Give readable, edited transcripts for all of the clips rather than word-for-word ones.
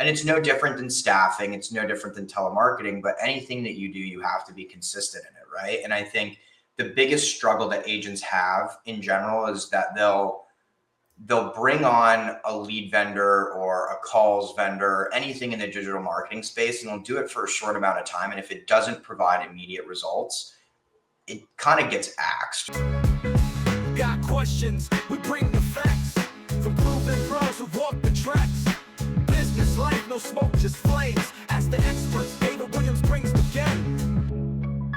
And it's no different than staffing. It's no different than telemarketing, but anything that you do, you have to be consistent in it. Right. And I think the biggest struggle that agents have in general is that they'll bring on a lead vendor or a calls vendor, anything in the digital marketing space, and they'll do it for a short amount of time. And if it doesn't provide immediate results, it kind of gets axed. Got questions, we bring the facts. From proven pros who walk the tracks. Business life, no smoke, just flames. Ask the experts, David Williams brings the game.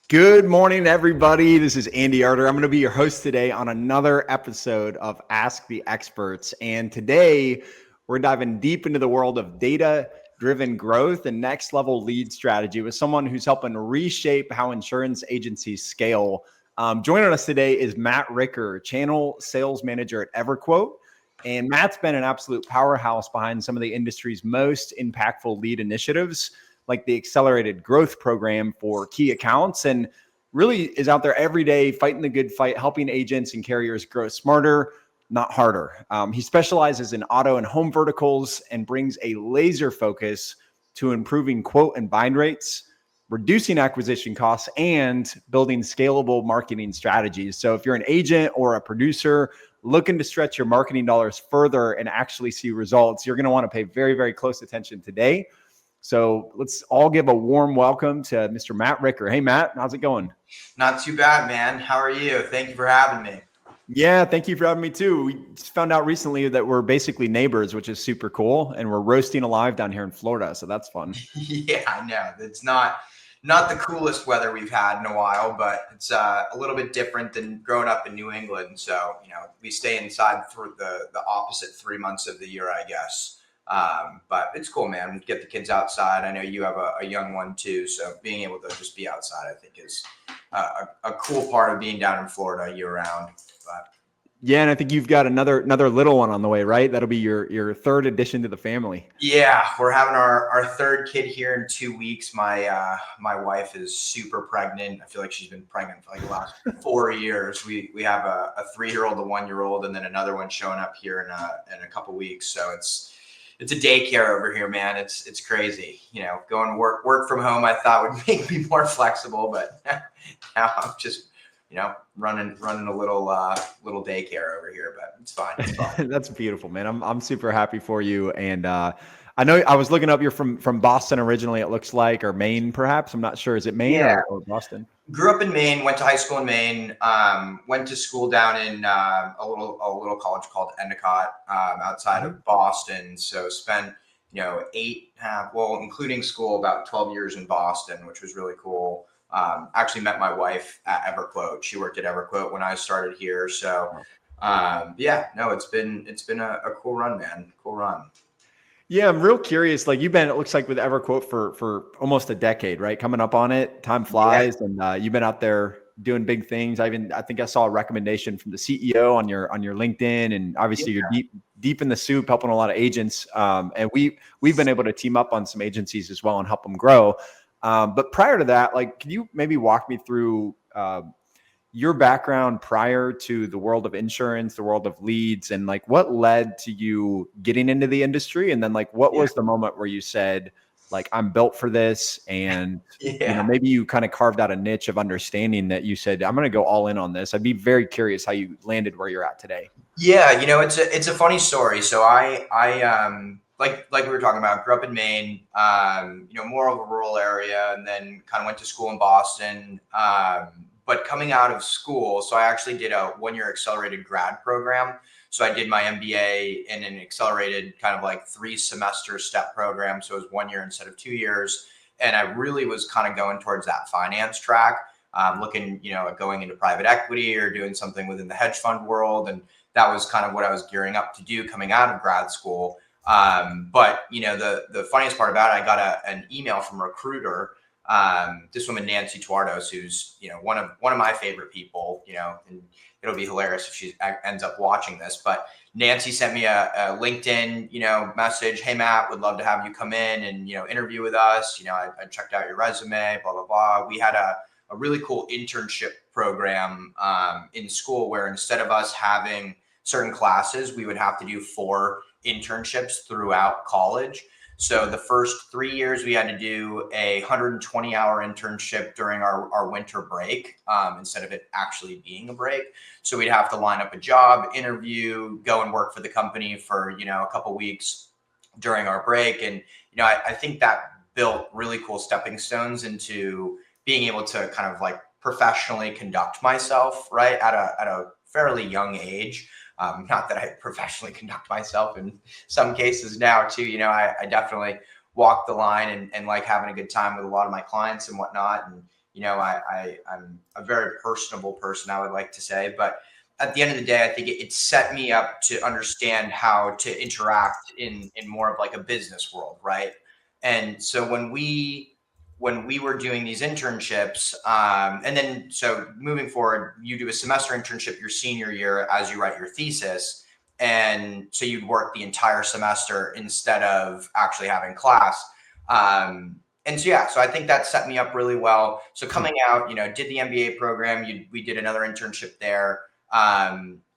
Good morning, everybody. This is Andy Arter. I'm going to be your host today on another episode of Ask the Experts. And today we're diving deep into the world of data-driven growth and next-level lead strategy with someone who's helping reshape how insurance agencies scale. Joining us today is Matt Ricker, Channel Sales Manager at EverQuote. And Matt's been an absolute powerhouse behind some of the industry's most impactful lead initiatives, like the accelerated growth program for key accounts, and really is out there every day fighting the good fight, helping agents and carriers grow smarter, not harder. He specializes in auto and home verticals and brings a laser focus to improving quote and bind rates, reducing acquisition costs, and building scalable marketing strategies. So if you're an agent or a producer looking to stretch your marketing dollars further and actually see results, you're going to want to pay very, very close attention today. So let's all give a warm welcome to Mr. Matt Ricker. Hey, Matt, how's it going? Not too bad, man. How are you? Thank you for having me. Yeah, thank you for having me too. We just found out recently that we're basically neighbors, which is super cool. And we're roasting alive down here in Florida. So that's fun. Yeah, I know. It's not the coolest weather we've had in a while, but it's a little bit different than growing up in New England. So, we stay inside for the opposite 3 months of the year, I guess. But it's cool, man. We get the kids outside. I know you have a young one too. So being able to just be outside, I think is a cool part of being down in Florida year round. But yeah. And I think you've got another little one on the way, right? That'll be your third addition to the family. Yeah. We're having our third kid here in 2 weeks. My wife is super pregnant. I feel like she's been pregnant for like the last 4 years. We have a 3-year-old, a 1-year-old, and then another one showing up here in a couple weeks. So it's a daycare over here, man. It's crazy. Going work from home, I thought would make me more flexible, but now I'm just, running a little daycare over here, but it's fine. It's fine. That's beautiful, man. I'm super happy for you. And I know I was looking up, you're from Boston originally, it looks like, or Maine, perhaps. I'm not sure. Is it Maine or Boston? Grew up in Maine, went to high school in Maine, went to school down in a little college called Endicott, outside of Boston. So spent, including school, about 12 years in Boston, which was really cool. Actually met my wife at EverQuote. She worked at EverQuote when I started here. So it's been a cool run, man. Cool run. Yeah, I'm real curious. Like it looks like with EverQuote for almost a decade, right? Coming up on it, time flies, and you've been out there doing big things. I think I saw a recommendation from the CEO on your LinkedIn, and obviously you're deep in the soup, helping a lot of agents. And we've been able to team up on some agencies as well and help them grow. But prior to that, can you maybe walk me through your background prior to the world of insurance, the world of leads, and what led to you getting into the industry? And then what was the moment where you said, I'm built for this? And maybe you kind of carved out a niche of understanding that you said, I'm going to go all in on this. I'd be very curious how you landed where you're at today. Yeah. It's a funny story. So I like we were talking about, grew up in Maine, more of a rural area, and then kind of went to school in Boston. But coming out of school, so I actually did a 1-year accelerated grad program. So I did my MBA in an accelerated kind of 3-semester step program. So it was 1 year instead of 2 years. And I really was kind of going towards that finance track, looking, at going into private equity or doing something within the hedge fund world. And that was kind of what I was gearing up to do coming out of grad school. But the funniest part about it, I got an email from a recruiter, this woman, Nancy Tuardos, who's, one of my favorite people, and it'll be hilarious if she ends up watching this, but Nancy sent me a LinkedIn, message. Hey, Matt, would love to have you come in and, interview with us. I checked out your resume, blah, blah, blah. We had a really cool internship program, in school where instead of us having certain classes, we would have to do 4 internships throughout college. So the first 3 years we had to do a 120-hour internship during our winter break, instead of it actually being a break. So we'd have to line up a job, interview, go and work for the company for, a couple weeks during our break. And, I think that built really cool stepping stones into being able to kind of like professionally conduct myself, right, at a fairly young age. Not that I professionally conduct myself in some cases now too. I definitely walk the line and like having a good time with a lot of my clients and whatnot. And, I'm a very personable person, I would like to say. But at the end of the day, I think it set me up to understand how to interact in more of like a business world, right? And so when we were doing these internships, and then so moving forward, you do a semester internship your senior year as you write your thesis. And so you'd work the entire semester instead of actually having class. And so, yeah, so I think that set me up really well. So coming out, did the MBA program, we did another internship there.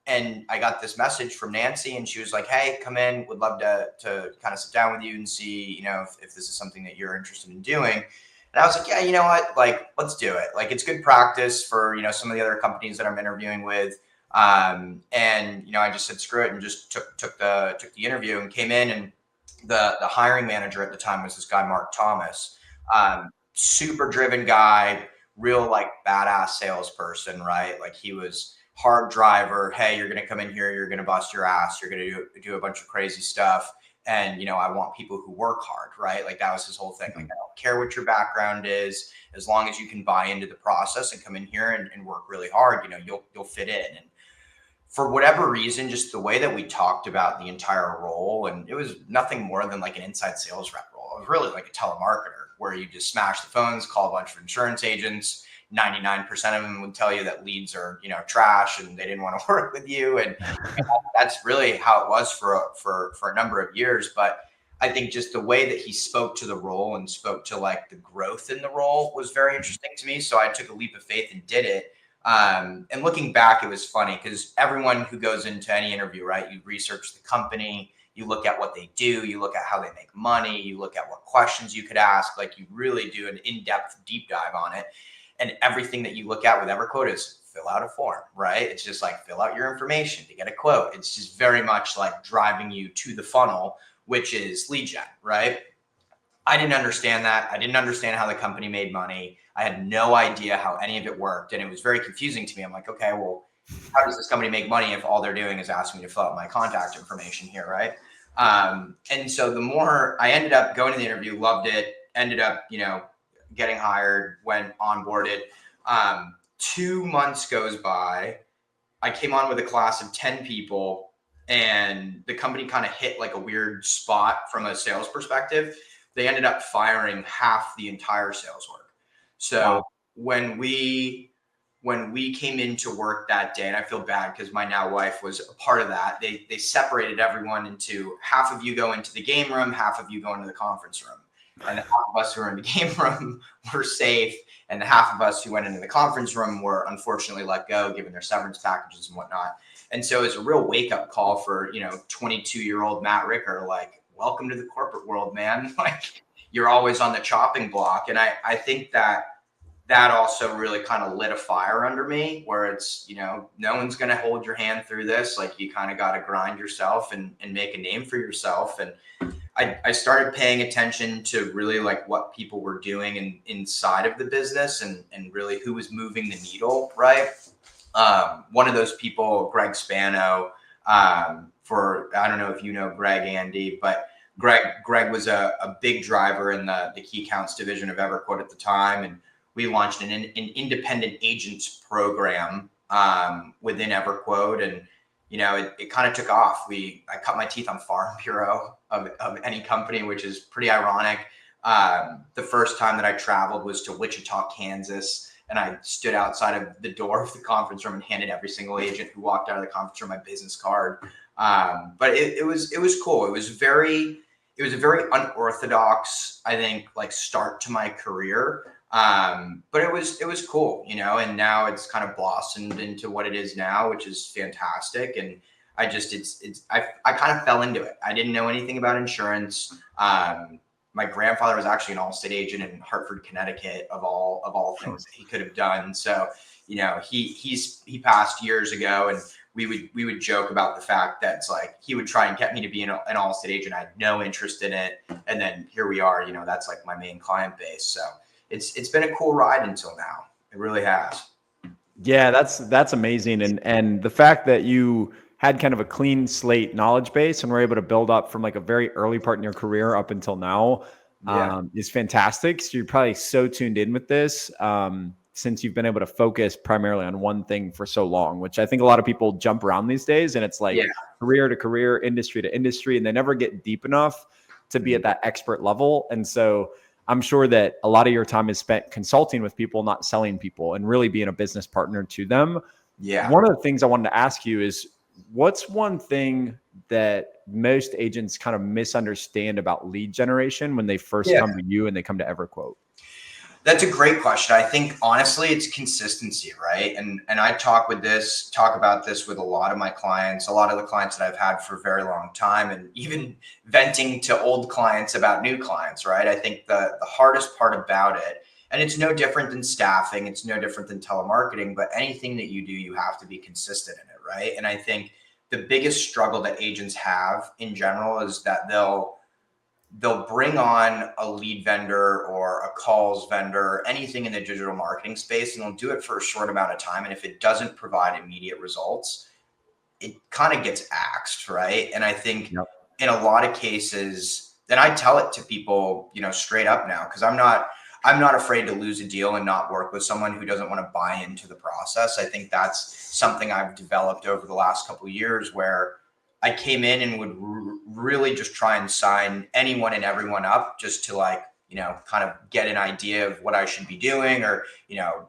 And I got this message from Nancy, and she was like, "Hey, come in. Would love to kind of sit down with you and see, if this is something that you're interested in doing." And I was like, "Yeah, you know what? Like, let's do it. Like, it's good practice for, some of the other companies that I'm interviewing with." And I just said, screw it, and just took the interview and came in. And the hiring manager at the time was this guy, Mark Thomas, super driven guy, real like badass salesperson, right? Like he was hard driver. Hey, you're going to come in here. You're going to bust your ass. You're going to do a bunch of crazy stuff. And, I want people who work hard, right? Like that was his whole thing. Like, I don't care what your background is, as long as you can buy into the process and come in here and work really hard, you'll fit in. And for whatever reason, just the way that we talked about the entire role, and it was nothing more than like an inside sales rep role. It was really like a telemarketer where you just smash the phones, call a bunch of insurance agents. 99% of them would tell you that leads are, trash and they didn't want to work with you. And that's really how it was for a number of years. But I think just the way that he spoke to the role and spoke to like the growth in the role was very interesting to me. So I took a leap of faith and did it. And looking back, it was funny because everyone who goes into any interview, right, you research the company, you look at what they do, you look at how they make money, you look at what questions you could ask, like you really do an in-depth deep dive on it. And everything that you look at with EverQuote is fill out a form, right? It's just like fill out your information to get a quote. It's just very much like driving you to the funnel, which is lead gen, right? I didn't understand that. I didn't understand how the company made money. I had no idea how any of it worked. And it was very confusing to me. I'm like, okay, well, how does this company make money if all they're doing is asking me to fill out my contact information here, right? And so the more I ended up going to the interview, loved it, ended up, getting hired, went onboarded. 2 months goes by. I came on with a class of 10 people, and the company kind of hit like a weird spot from a sales perspective. They ended up firing half the entire sales work. So wow. when we came into work that day, and I feel bad because my now wife was a part of that, they separated everyone into half of you go into the game room, half of you go into the conference room. And the half of us who were in the game room were safe, and the half of us who went into the conference room were unfortunately let go, given their severance packages and whatnot. And so it's a real wake-up call for 22-year-old Matt Ricker, like, welcome to the corporate world, man. Like, you're always on the chopping block. And I think that also really kind of lit a fire under me, where it's, no one's going to hold your hand through this. Like, you kind of got to grind yourself and make a name for yourself. And I started paying attention to really like what people were doing inside of the business and really who was moving the needle, right? One of those people, Greg Spano, I don't know if you know Greg, Andy, but Greg was a big driver in the key accounts division of EverQuote at the time. And we launched an independent agents program within EverQuote. And it kind of took off. I cut my teeth on Farm Bureau of any company, which is pretty ironic. The first time that I traveled was to Wichita, Kansas, and I stood outside of the door of the conference room and handed every single agent who walked out of the conference room my business card. But it was cool. It was a very unorthodox, I think, like start to my career. But it was cool, and now it's kind of blossomed into what it is now, which is fantastic. And I kind of fell into it. I didn't know anything about insurance. My grandfather was actually an Allstate agent in Hartford, Connecticut, of all things that he could have done. So, he passed years ago, and we would joke about the fact that it's like he would try and get me to be an Allstate agent. I had no interest in it, and then here we are. That's like my main client base. So it's been a cool ride until now. It really has. Yeah, that's amazing. And the fact that you had kind of a clean slate knowledge base and were able to build up from like a very early part in your career up until now Yeah. is fantastic. So you're probably so tuned in with this since you've been able to focus primarily on one thing for so long, which I think a lot of people jump around these days, and it's like career to career, industry to industry, and they never get deep enough to be at that expert level. And so I'm sure that a lot of your time is spent consulting with people, not selling people, and really being a business partner to them. Yeah. One of the things I wanted to ask you is, what's one thing that most agents kind of misunderstand about lead generation when they first come to you and they come to EverQuote? That's a great question. I think honestly, it's consistency, right? And I talk about this with a lot of my clients, a lot of the clients that I've had for a very long time, and even venting to old clients about new clients, right? I think the hardest part about it, and it's no different than staffing, it's no different than telemarketing, but anything that you do, you have to be consistent in it, right? And I think the biggest struggle that agents have in general is that they'll bring on a lead vendor or a calls vendor, anything in the digital marketing space, and they'll do it for a short amount of time. And if it doesn't provide immediate results, it kind of gets axed, right? And I think in a lot of cases, and I tell it to people, straight up now, because I'm not afraid to lose a deal and not work with someone who doesn't want to buy into the process. I think that's something I've developed over the last couple of years, where I came in and would really just try and sign anyone and everyone up just to kind of get an idea of what I should be doing, or,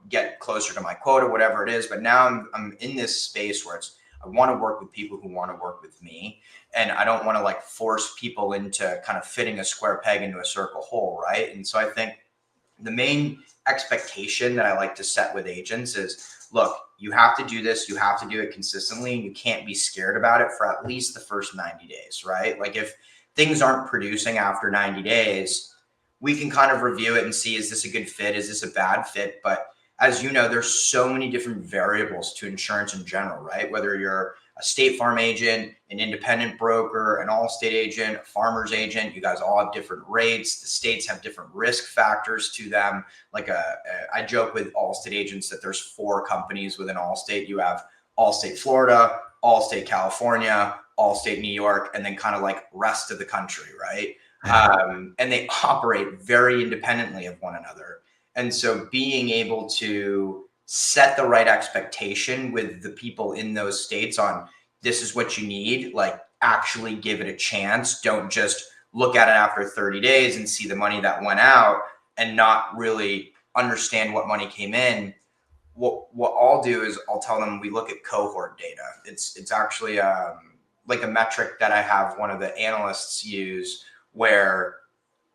get closer to my quota, whatever it is. But now I'm in this space where I want to work with people who want to work with me. And I don't want to force people into kind of fitting a square peg into a circle hole. Right. And so I think the main expectation that I like to set with agents is, look, you have to do this. You have to do it consistently, and you can't be scared about it for at least the first 90 days, right? Like if things aren't producing after 90 days, we can kind of review it and see, is this a good fit? Is this a bad fit? But as you know, there's so many different variables to insurance in general, right? Whether you're a State Farm agent, an independent broker, an Allstate agent, a farmer's agent, you guys all have different rates. The states have different risk factors to them. I joke with Allstate agents that there's 4 companies within Allstate. You have Allstate Florida, Allstate California, Allstate New York, and then kind of like rest of the country, right? And they operate very independently of one another. And so being able to set the right expectation with the people in those states on, this is what you need, actually give it a chance. Don't just look at it after 30 days and see the money that went out and not really understand what money came in. What I'll do is I'll tell them, we look at cohort data. It's actually like a metric that I have one of the analysts use, where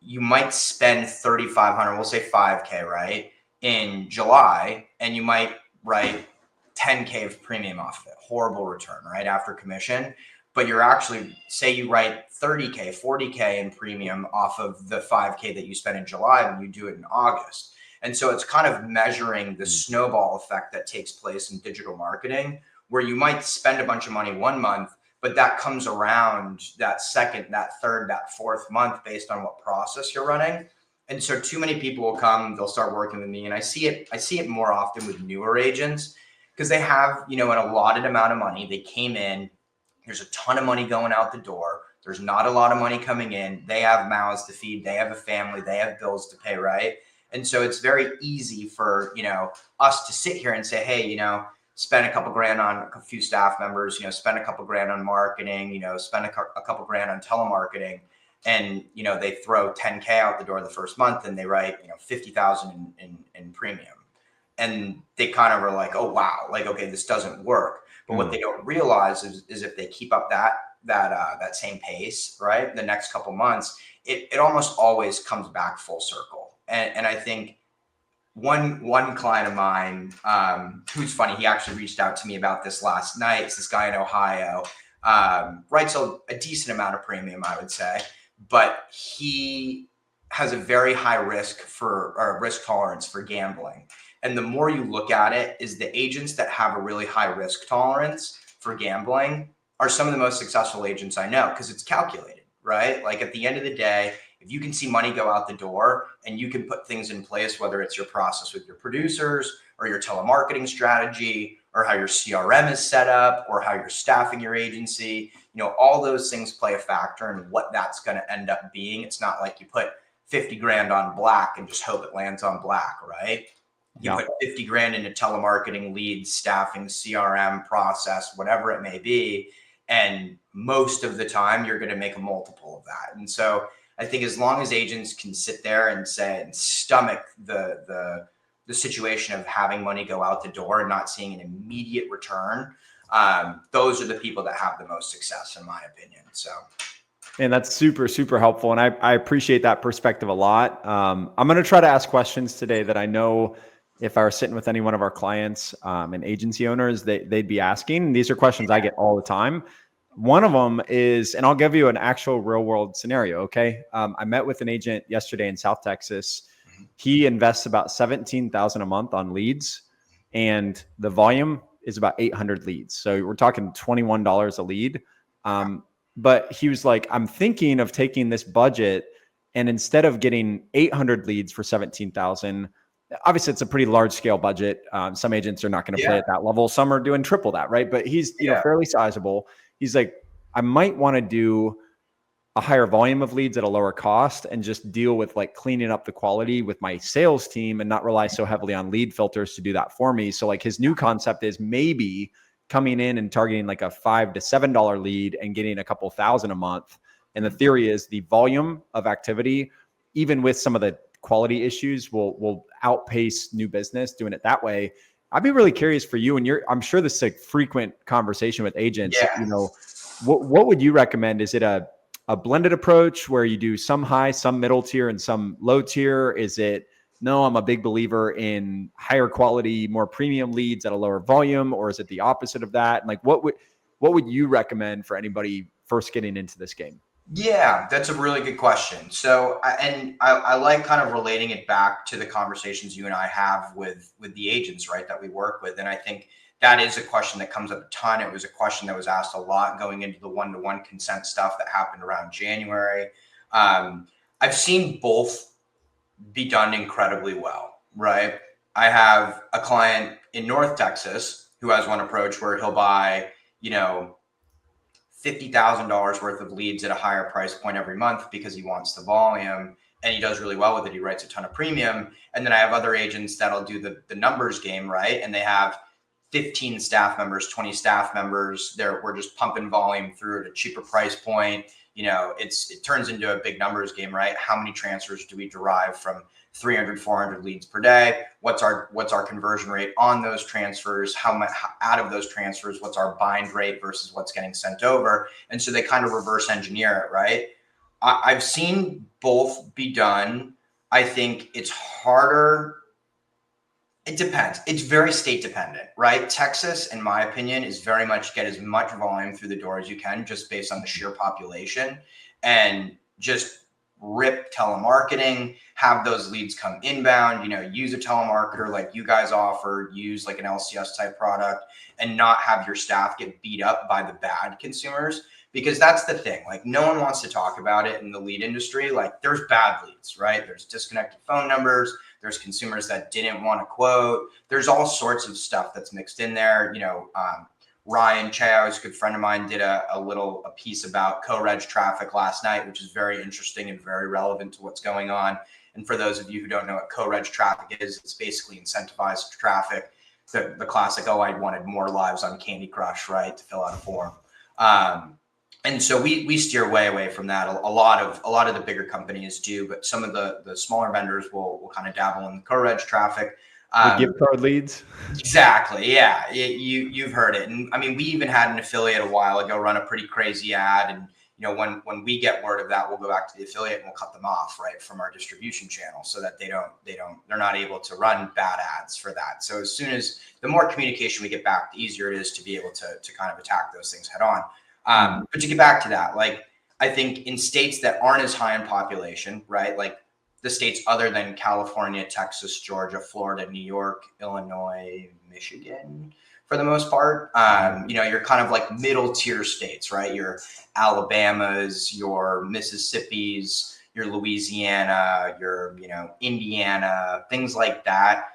you might spend 3,500, we'll say 5K, right, in July, and you might write 10K of premium off of it. Horrible return, right, after commission. But you're actually, say you write 30K, 40K in premium off of the 5K that you spent in July when you do it in August. And so it's kind of measuring the snowball effect that takes place in digital marketing, where you might spend a bunch of money one month, but that comes around that second, that third, that fourth month based on what process you're running. And so too many people will come, they'll start working with me. And I see it more often with newer agents, because they have, an allotted amount of money. They came in, there's a ton of money going out the door. There's not a lot of money coming in. They have mouths to feed. They have a family. They have bills to pay, right? And so it's very easy for, us to sit here and say, hey, spend a couple grand on a few staff members, spend a couple grand on marketing, spend a couple grand on telemarketing. And, they throw 10K out the door the first month, and they write, 50,000 in premium. And they kind of are like, oh, wow, okay, this doesn't work. But what they don't realize is if they keep up that same pace, right, the next couple months, it almost always comes back full circle. And I think one client of mine, who's funny, he actually reached out to me about this last night. It's this guy in Ohio. writes a decent amount of premium, I would say, but he has a very high risk tolerance for gambling. And the more you look at it, is the agents that have a really high risk tolerance for gambling are some of the most successful agents I know, because it's calculated, right? Like at the end of the day, if you can see money go out the door and you can put things in place, whether it's your process with your producers or your telemarketing strategy or how your CRM is set up or how you're staffing your agency, all those things play a factor in what that's going to end up being. It's not like you put 50 grand on black and just hope it lands on black, right? You put 50 grand into telemarketing, leads, staffing, CRM process, whatever it may be. And most of the time you're going to make a multiple of that. And so I think as long as agents can sit there and say and stomach the situation of having money go out the door and not seeing an immediate return, those are the people that have the most success, in my opinion. So. And that's super, super helpful. And I appreciate that perspective a lot. I'm going to try to ask questions today that I know if I were sitting with any one of our clients and agency owners, they'd be asking. These are questions I get all the time. One of them is, and I'll give you an actual real world scenario. Okay. I met with an agent yesterday in South Texas. He invests about 17,000 a month on leads, and the volume is about 800 leads. So we're talking $21 a lead. But he was like, I'm thinking of taking this budget, and instead of getting 800 leads for 17,000, obviously it's a pretty large scale budget. Some agents are not going to play at that level. Some are doing triple that, right? But he's fairly sizable. He's like, I might want to do a higher volume of leads at a lower cost and just deal with like cleaning up the quality with my sales team and not rely so heavily on lead filters to do that for me. So like his new concept is maybe coming in and targeting like a $5 to $7 lead and getting a couple thousand a month. And the theory is the volume of activity, even with some of the quality issues, will outpace new business doing it that way. I'd be really curious for you, and I'm sure this is a frequent conversation with agents. What would you recommend? Is it a blended approach where you do some high, some middle tier, and some low tier? Is it, no, I'm a big believer in higher quality, more premium leads at a lower volume, or is it the opposite of that? And like, what would you recommend for anybody first getting into this game? Yeah, that's a really good question. So, I like kind of relating it back to the conversations you and I have with the agents, right, that we work with. And I think that is a question that comes up a ton. It was a question that was asked a lot going into the one-to-one consent stuff that happened around January. I've seen both be done incredibly well, right? I have a client in North Texas who has one approach where he'll buy, $50,000 worth of leads at a higher price point every month because he wants the volume, and he does really well with it. He writes a ton of premium. And then I have other agents that'll do the numbers game, right? And they have 15 staff members, 20 staff members. We're just pumping volume through at a cheaper price point. It turns into a big numbers game, right? How many transfers do we derive from 300, 400 leads per day? What's our conversion rate on those transfers? How much out of those transfers, what's our bind rate versus what's getting sent over? And so they kind of reverse engineer it, right? I've seen both be done. I think it's harder. It depends. It's very state dependent, right? Texas, in my opinion, is very much get as much volume through the door as you can just based on the sheer population, and just rip telemarketing, have those leads come inbound, use a telemarketer like you guys offer, use like an LCS type product, and not have your staff get beat up by the bad consumers. Because that's the thing, like no one wants to talk about it in the lead industry. Like there's bad leads, right? There's disconnected phone numbers. There's consumers that didn't want to quote. There's all sorts of stuff that's mixed in there. Ryan Chao, who's a good friend of mine, did a piece about co-reg traffic last night, which is very interesting and very relevant to what's going on. And for those of you who don't know what co-reg traffic is, it's basically incentivized traffic. The classic, I wanted more lives on Candy Crush, right, to fill out a form. And so we steer way away from that. A lot of the bigger companies do, but some of the smaller vendors will kind of dabble in the co-reg traffic. The gift card leads. Exactly. Yeah. You've heard it. And I mean, we even had an affiliate a while ago run a pretty crazy ad. And, when we get word of that, we'll go back to the affiliate and we'll cut them off, right, from our distribution channel so that they're not able to run bad ads for that. So as soon as the more communication we get back, the easier it is to be able to kind of attack those things head on. But to get back to that, like, I think in states that aren't as high in population, right? Like the states other than California, Texas, Georgia, Florida, New York, Illinois, Michigan, for the most part, you're kind of like middle tier states, right? Your Alabamas, your Mississippis, your Louisiana, your, Indiana, things like that.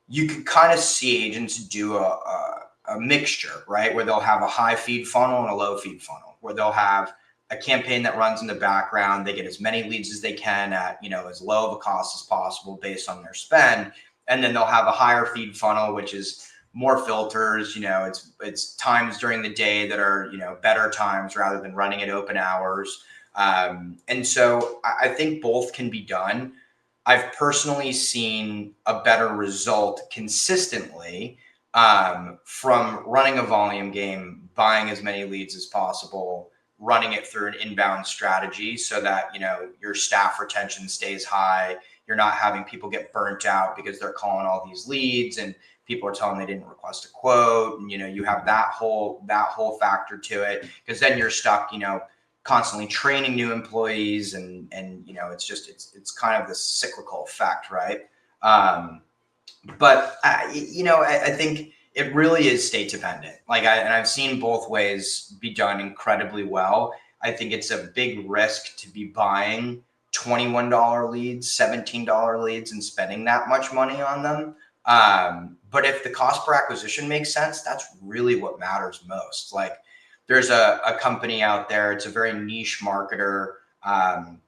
You could kind of see agents do a mixture, right? Where they'll have a high feed funnel and a low feed funnel, where they'll have a campaign that runs in the background. They get as many leads as they can at, as low of a cost as possible based on their spend. And then they'll have a higher feed funnel, which is more filters. It's times during the day that are, better times rather than running at open hours. And so I think both can be done. I've personally seen a better result consistently from running a volume game, buying as many leads as possible, running it through an inbound strategy so that, your staff retention stays high. You're not having people get burnt out because they're calling all these leads and people are telling them they didn't request a quote. And, you have that whole factor to it, because then you're stuck, constantly training new employees and it's kind of this cyclical effect, right? But I think it really is state dependent. I've seen both ways be done incredibly well. I think it's a big risk to be buying $21 leads, $17 leads, and spending that much money on them. But if the cost per acquisition makes sense, that's really what matters most. Like, there's a company out there. It's a very niche marketer.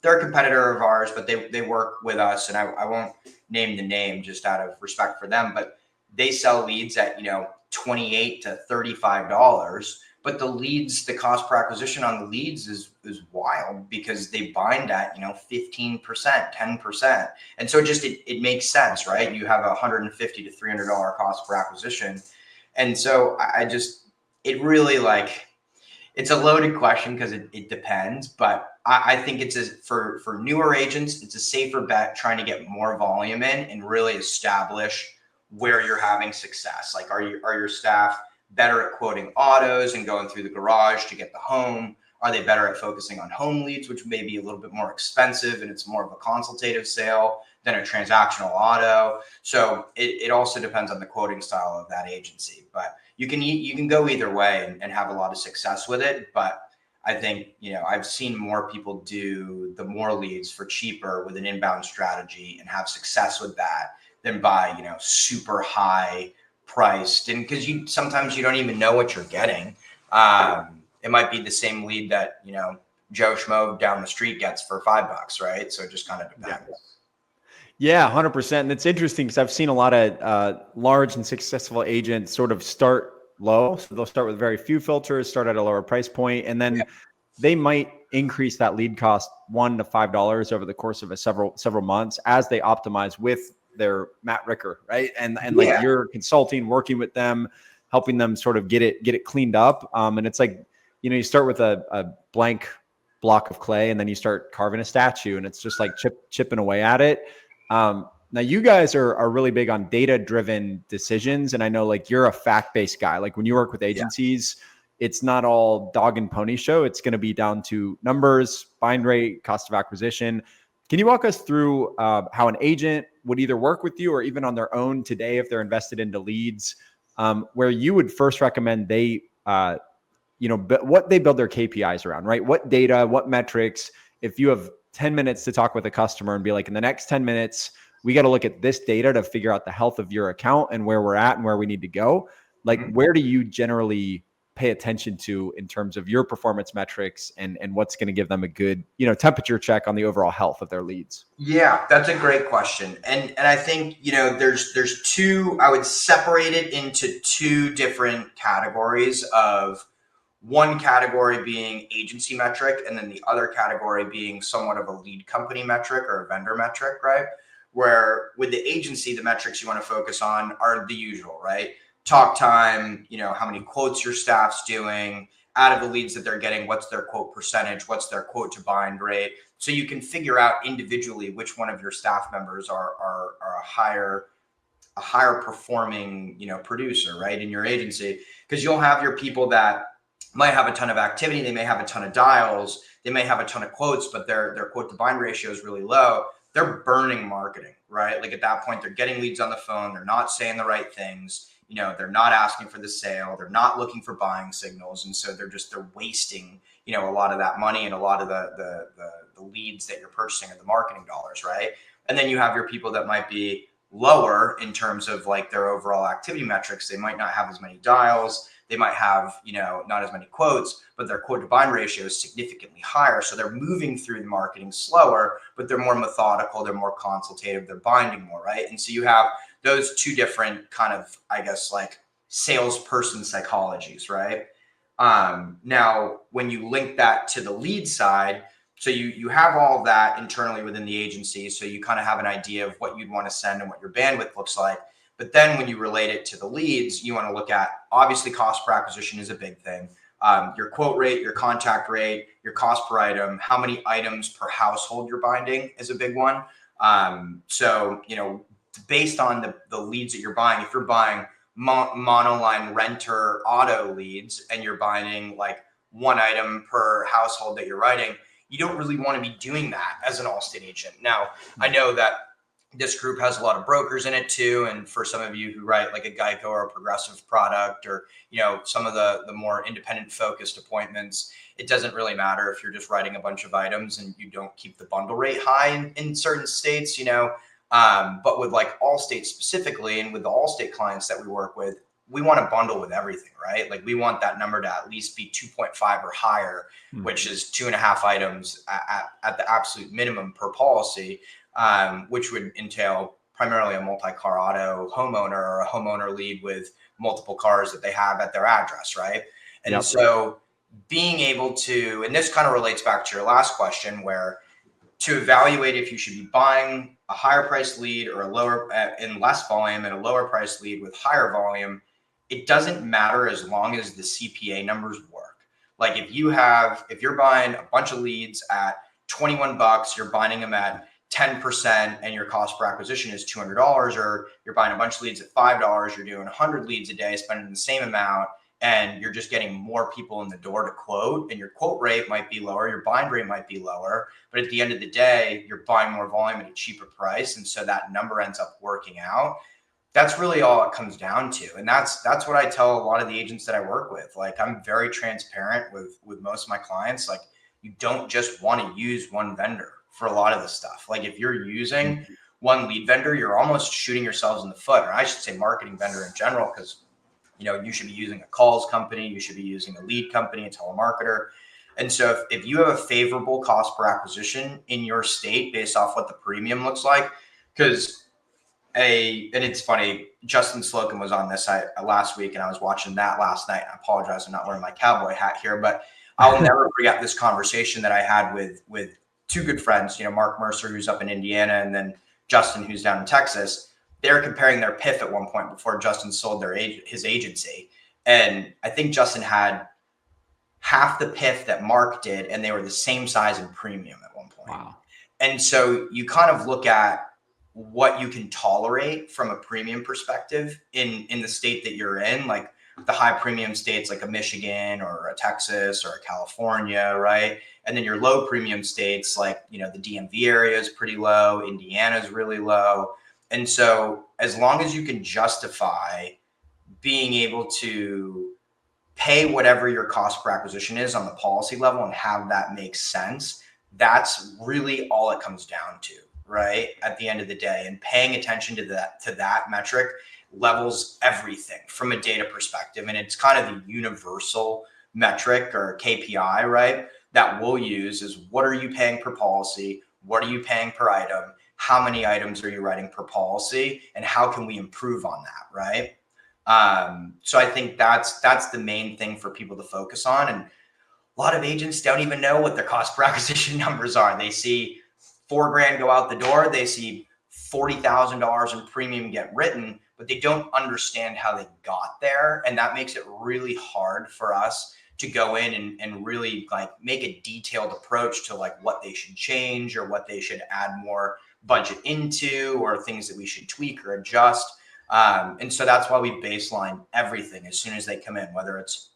They're a competitor of ours, but they work with us, and I won't name the name just out of respect for them, but they sell leads at, $28 to $35, but the cost per acquisition on the leads is wild because they bind at, 15%, 10%. And so it makes sense, right? You have a $150 to $300 cost per acquisition. And so it really, like, it's a loaded question because it depends, but I think for newer agents, it's a safer bet trying to get more volume in and really establish where you're having success. Like, are your staff better at quoting autos and going through the garage to get the home? Are they better at focusing on home leads, which may be a little bit more expensive and it's more of a consultative sale than a transactional auto? So it also depends on the quoting style of that agency, but you can go either way and have a lot of success with it. But I think, I've seen more people do the more leads for cheaper with an inbound strategy and have success with that than buy, super high priced. And because sometimes you don't even know what you're getting. It might be the same lead that, Joe Schmo down the street gets for $5, right? So it just kind of depends. Yeah, 100%. And it's interesting because I've seen a lot of large and successful agents sort of start low. So they'll start with very few filters, start at a lower price point, and then they might increase that lead cost $1 to $5 over the course of several months as they optimize with their Matt Ricker, right? And like, you're consulting, working with them, helping them sort of get it cleaned up. And it's like, you start with a blank block of clay and then you start carving a statue, and it's just like chipping away at it. Now you guys are really big on data-driven decisions. And I know, like, you're a fact-based guy. Like, when you work with agencies, it's not all dog and pony show. It's going to be down to numbers, bind rate, cost of acquisition. Can you walk us through how an agent would either work with you or even on their own today, if they're invested into leads, where you would first recommend they, what they build their KPIs around, right? What data, what metrics? If you have 10 minutes to talk with a customer and be like, in the next 10 minutes, we got to look at this data to figure out the health of your account and where we're at and where we need to go. Like, where do you generally pay attention to in terms of your performance metrics and what's going to give them a good, temperature check on the overall health of their leads? Yeah, that's a great question. And I think, there's two, I would separate it into two different categories of one category being agency metric, and then the other category being somewhat of a lead company metric or a vendor metric, right? Where with the agency, the metrics you want to focus on are the usual, right? Talk time, how many quotes your staff's doing, out of the leads that they're getting, what's their quote percentage, what's their quote to bind rate. So you can figure out individually which one of your staff members are a higher performing, producer, right, in your agency. Because you'll have your people that might have a ton of activity. They may have a ton of dials. They may have a ton of quotes, but their quote to bind ratio is really low. They're burning marketing, right? Like at that point, they're getting leads on the phone. They're not saying the right things. They're not asking for the sale. They're not looking for buying signals. And so they're wasting, a lot of that money and a lot of the leads that you're purchasing and the marketing dollars, right? And then you have your people that might be lower in terms of like their overall activity metrics. They might not have as many dials. They might have, not as many quotes, but their quote to bind ratio is significantly higher. So they're moving through the marketing slower, but they're more methodical. They're more consultative. They're binding more, right? And so you have those two different kind of, I guess, like salesperson psychologies, right? Now, when you link that to the lead side, so you have all of that internally within the agency. So you kind of have an idea of what you'd want to send and what your bandwidth looks like. But then when you relate it to the leads, you want to look at, obviously, cost per acquisition is a big thing. Your quote rate, your contact rate, your cost per item, how many items per household you're binding is a big one. So, based on the leads that you're buying, if you're buying monoline renter auto leads and you're binding like one item per household that you're writing, you don't really want to be doing that as an Allstate agent. Now, I know that this group has a lot of brokers in it too. And for some of you who write like a Geico or a Progressive product, or, some of the more independent focused appointments, it doesn't really matter if you're just writing a bunch of items and you don't keep the bundle rate high in certain states, but with like Allstate specifically, and with the Allstate clients that we work with, we want to bundle with everything, right? Like we want that number to at least be 2.5 or higher, which is 2.5 items at the absolute minimum per policy, which would entail primarily a multi-car auto homeowner or a homeowner lead with multiple cars that they have at their address, right? And so being able to, and this kind of relates back to your last question, where to evaluate if you should be buying a higher price lead or a lower in less volume and a lower price lead with higher volume, it doesn't matter as long as the CPA numbers work. Like if you're buying a bunch of leads at $21, you're binding them at 10% and your cost per acquisition is $200, or you're buying a bunch of leads at $5, you're doing 100 leads a day, spending the same amount, and you're just getting more people in the door to quote, and your quote rate might be lower, your bind rate might be lower, but at the end of the day, you're buying more volume at a cheaper price. And so that number ends up working out. That's really all it comes down to. And that's what I tell a lot of the agents that I work with. Like I'm very transparent with most of my clients. Like you don't just want to use one vendor for a lot of this stuff. Like if you're using one lead vendor, you're almost shooting yourselves in the foot, or I should say marketing vendor in general, because you should be using a calls company, you should be using a lead company, a telemarketer. And so if you have a favorable cost per acquisition in your state based off what the premium looks like, because and it's funny, Justin Slocum was on this last week, and I was watching that last night. I apologize, I'm not wearing my cowboy hat here, but I'll never forget this conversation that I had with two good friends, Mark Mercer, who's up in Indiana, and then Justin, who's down in Texas. They're comparing their PIF at one point before Justin sold his agency. And I think Justin had half the PIF that Mark did, and they were the same size in premium at one point. Wow. And so you kind of look at what you can tolerate from a premium perspective in the state that you're in, like the high premium states like a Michigan or a Texas or a California, right? And then your low premium states like, the DMV area is pretty low, Indiana is really low. And so as long as you can justify being able to pay whatever your cost per acquisition is on the policy level and have that make sense, that's really all it comes down to, right? At the end of the day, and paying attention to that metric levels everything from a data perspective. And it's kind of the universal metric or KPI, right? That we'll use is what are you paying per policy? What are you paying per item? How many items are you writing per policy? And how can we improve on that, right? So I think that's the main thing for people to focus on. And a lot of agents don't even know what their cost per acquisition numbers are. They see $4,000 go out the door. They see $40,000 in premium get written, but they don't understand how they got there. And that makes it really hard for us to go in and really like make a detailed approach to like what they should change or what they should add more budget into, or things that we should tweak or adjust. And so that's why we baseline everything as soon as they come in, whether it's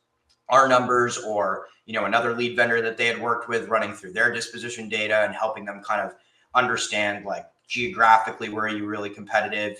our numbers or, another lead vendor that they had worked with, running through their disposition data and helping them kind of understand like geographically where are you really competitive.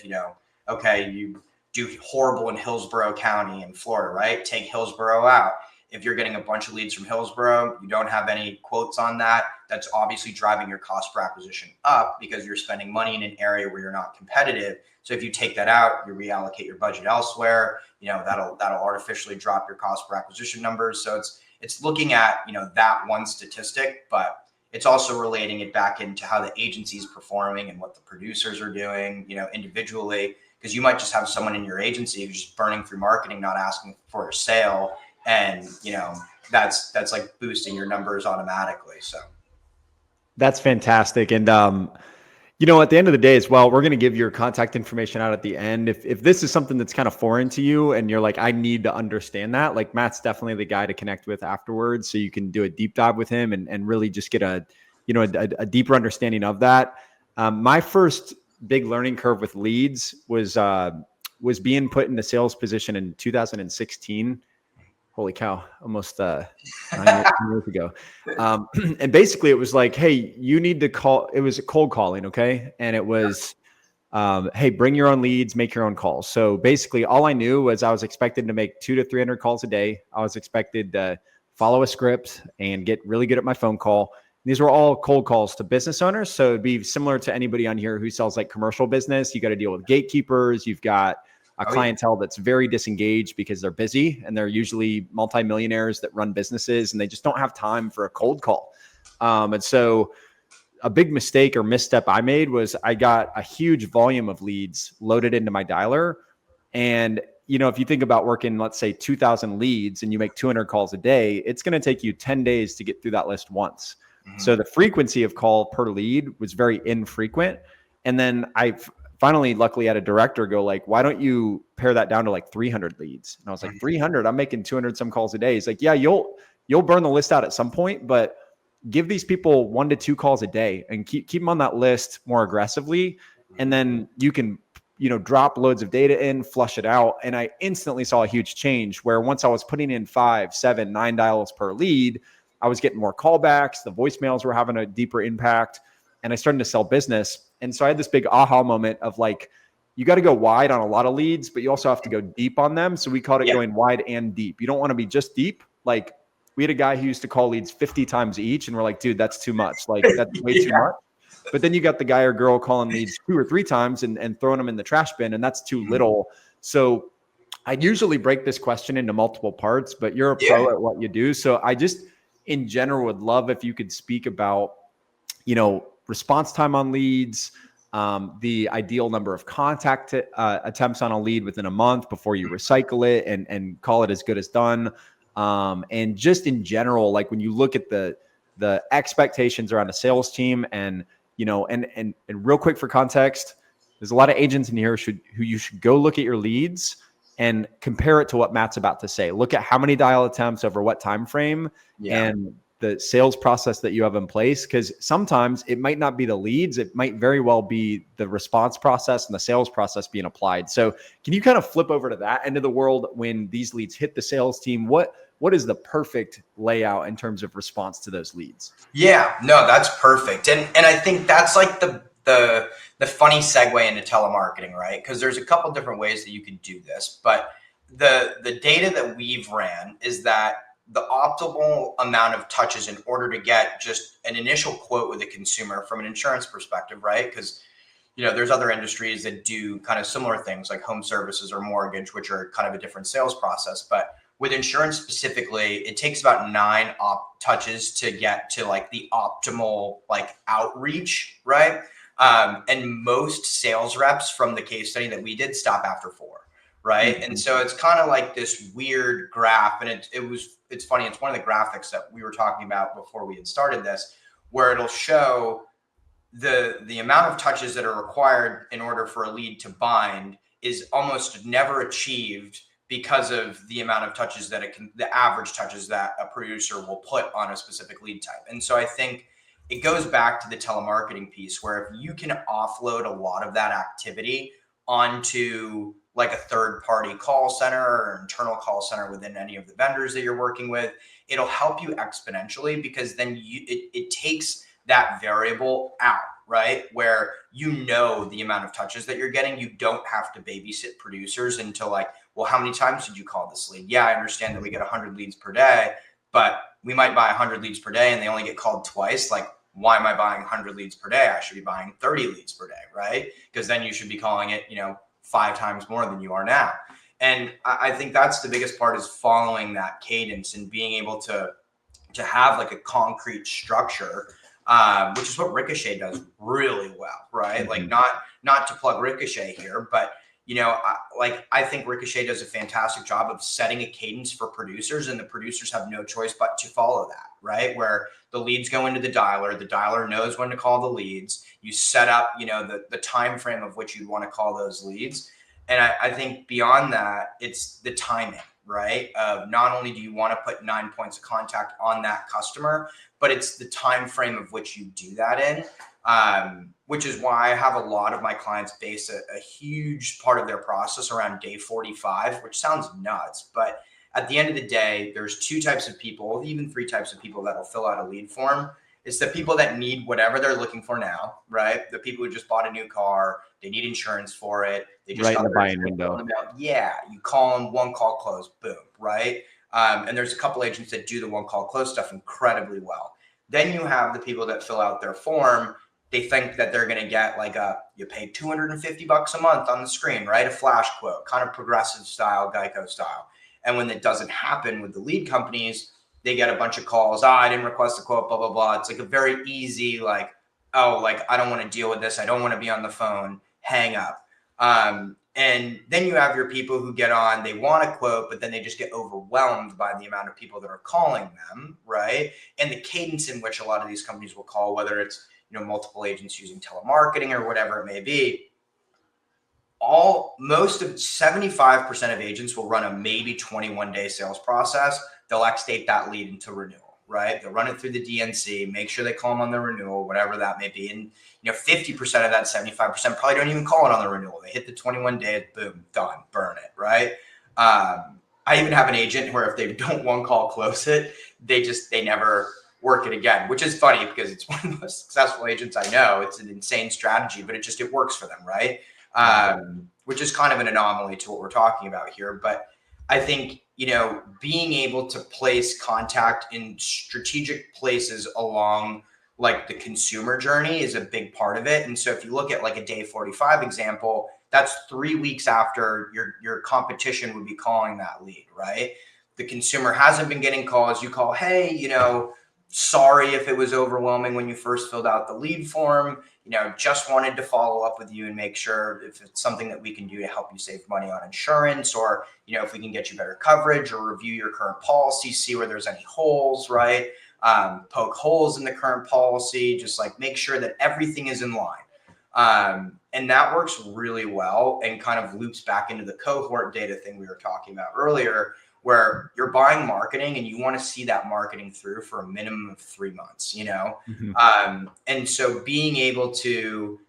Okay, you do horrible in Hillsborough County in Florida, right? Take Hillsborough out. If you're getting a bunch of leads from Hillsborough, you don't have any quotes on that. That's obviously driving your cost per acquisition up because you're spending money in an area where you're not competitive. So if you take that out, you reallocate your budget elsewhere, that'll artificially drop your cost per acquisition numbers. So it's looking at, that one statistic, but it's also relating it back into how the agency is performing and what the producers are doing, individually, because you might just have someone in your agency who's just burning through marketing, not asking for a sale. And, that's like boosting your numbers automatically. So that's fantastic. And, at the end of the day as well, we're going to give your contact information out at the end. If this is something that's kind of foreign to you and you're like, I need to understand that, like Matt's definitely the guy to connect with afterwards. So you can do a deep dive with him and really just get a deeper understanding of that. My first big learning curve with leads was being put in the sales position in 2016. Holy cow, almost 9 years ago. And basically it was like, hey, you need to call. It was cold calling. Okay. And it was, hey, bring your own leads, make your own calls. So basically all I knew was I was expected to make 200 to 300 calls a day. I was expected to follow a script and get really good at my phone call. These were all cold calls to business owners. So it'd be similar to anybody on here who sells like commercial business. You got to deal with gatekeepers. You've got a clientele that's very disengaged because they're busy and they're usually multimillionaires that run businesses and they just don't have time for a cold call. And so a big mistake or misstep I made was I got a huge volume of leads loaded into my dialer. And, if you think about working, let's say 2,000 leads and you make 200 calls a day, it's going to take you 10 days to get through that list once. Mm-hmm. So the frequency of call per lead was very infrequent. And then I finally, luckily, had a director go like, why don't you pare that down to like 300 leads? And I was like, 300? I'm making 200 some calls a day. He's like, yeah, you'll burn the list out at some point, but give these people 1 to 2 calls a day and keep them on that list more aggressively. And then you can, drop loads of data in, flush it out. And I instantly saw a huge change where once I was putting in 5, 7, 9 dials per lead, I was getting more callbacks. The voicemails were having a deeper impact and I started to sell business. And so I had this big aha moment of like, you got to go wide on a lot of leads, but you also have to go deep on them. So we called it going wide and deep. You don't want to be just deep. Like we had a guy who used to call leads 50 times each. And we're like, dude, that's too much. Like that's way too much. But then you got the guy or girl calling leads 2 or 3 times and throwing them in the trash bin. And that's too little. So I usually break this question into multiple parts, but you're a pro at what you do. So I just in general would love if you could speak about, response time on leads, the ideal number of contact attempts on a lead within a month before you recycle it and call it as good as done. And just in general, like when you look at the expectations around a sales team and, and real quick for context, there's a lot of agents in here who you should go look at your leads and compare it to what Matt's about to say. Look at how many dial attempts over what time frame and the sales process that you have in place. Because sometimes it might not be the leads. It might very well be the response process and the sales process being applied. So can you kind of flip over to that end of the world when these leads hit the sales team? What is the perfect layout in terms of response to those leads? Yeah, no, that's perfect. And I think that's like the funny segue into telemarketing, right? Because there's a couple different ways that you can do this, but the data that we've ran is that the optimal amount of touches in order to get just an initial quote with a consumer from an insurance perspective, right? Because, there's other industries that do kind of similar things like home services or mortgage, which are kind of a different sales process. But with insurance specifically, it takes about 9 touches to get to like the optimal like outreach, right? And most sales reps from the case study that we did stop after 4. Right. Mm-hmm. And so it's kind of like this weird graph. And it's funny. It's one of the graphics that we were talking about before we had started this, where it'll show the amount of touches that are required in order for a lead to bind is almost never achieved because of the amount of touches that the average touches that a producer will put on a specific lead type. And so I think it goes back to the telemarketing piece where if you can offload a lot of that activity onto like a third party call center or internal call center within any of the vendors that you're working with, it'll help you exponentially, because then it takes that variable out, right? Where you know the amount of touches that you're getting. You don't have to babysit producers into like, well, how many times did you call this lead? Yeah, I understand that we get 100 leads per day, but we might buy 100 leads per day and they only get called twice. Like, why am I buying 100 leads per day? I should be buying 30 leads per day, right? Because then you should be calling it, 5 times more than you are now. And I think that's the biggest part, is following that cadence and being able to have like a concrete structure, which is what Ricochet does really well, right? Like, not to plug Ricochet here, but I think Ricochet does a fantastic job of setting a cadence for producers, and the producers have no choice but to follow that, right? Where the leads go into the dialer knows when to call the leads. You set up, the time frame of which you want to call those leads. And I think beyond that, it's the timing, right? Not only do you want to put 9 points of contact on that customer, but it's the time frame of which you do that in. Which is why I have a lot of my clients base a huge part of their process around day 45, which sounds nuts. But at the end of the day, there's 2 types of people, even 3 types of people that'll fill out a lead form. It's the people that need whatever they're looking for now, right? The people who just bought a new car, they need insurance for it. They just right in the buying window. Yeah, you call them, 1 call close, boom, right? And there's a couple agents that do the 1 call close stuff incredibly well. Then you have the people that fill out their form. They think that they're going to get like you pay $250 a month on the screen, right? A flash quote, kind of progressive style, Geico style. And when it doesn't happen with the lead companies, they get a bunch of calls. I didn't request a quote, blah, blah, blah. It's like a very easy, like, I don't want to deal with this. I don't want to be on the phone, hang up. And then you have your people who get on, they want a quote, but then they just get overwhelmed by the amount of people that are calling them, right? And the cadence in which a lot of these companies will call, whether it's multiple agents using telemarketing or whatever it may be. Most of 75% of agents will run a maybe 21-day sales process. They'll X-date that lead into renewal, right? They'll run it through the DNC, make sure they call them on the renewal, whatever that may be. And 50% of that 75% probably don't even call it on the renewal. They hit the 21 days, boom, done, burn it, right? I even have an agent where if they don't 1 call close it, they never work it again, which is funny because it's one of the most successful agents I know. It's an insane strategy, but it works for them, right? Which is kind of an anomaly to what we're talking about here. But I think, being able to place contact in strategic places along like the consumer journey is a big part of it. And so if you look at like a day 45 example, that's 3 weeks after your competition would be calling that lead, right? The consumer hasn't been getting calls. You call, hey, sorry if it was overwhelming when you first filled out the lead form, just wanted to follow up with you and make sure if it's something that we can do to help you save money on insurance, or, if we can get you better coverage or review your current policy, see where there's any holes, right? Poke holes in the current policy, just like make sure that everything is in line. And that works really well and kind of loops back into the cohort data thing we were talking about earlier, where you're buying marketing and you want to see that marketing through for a minimum of 3 months, And so being able to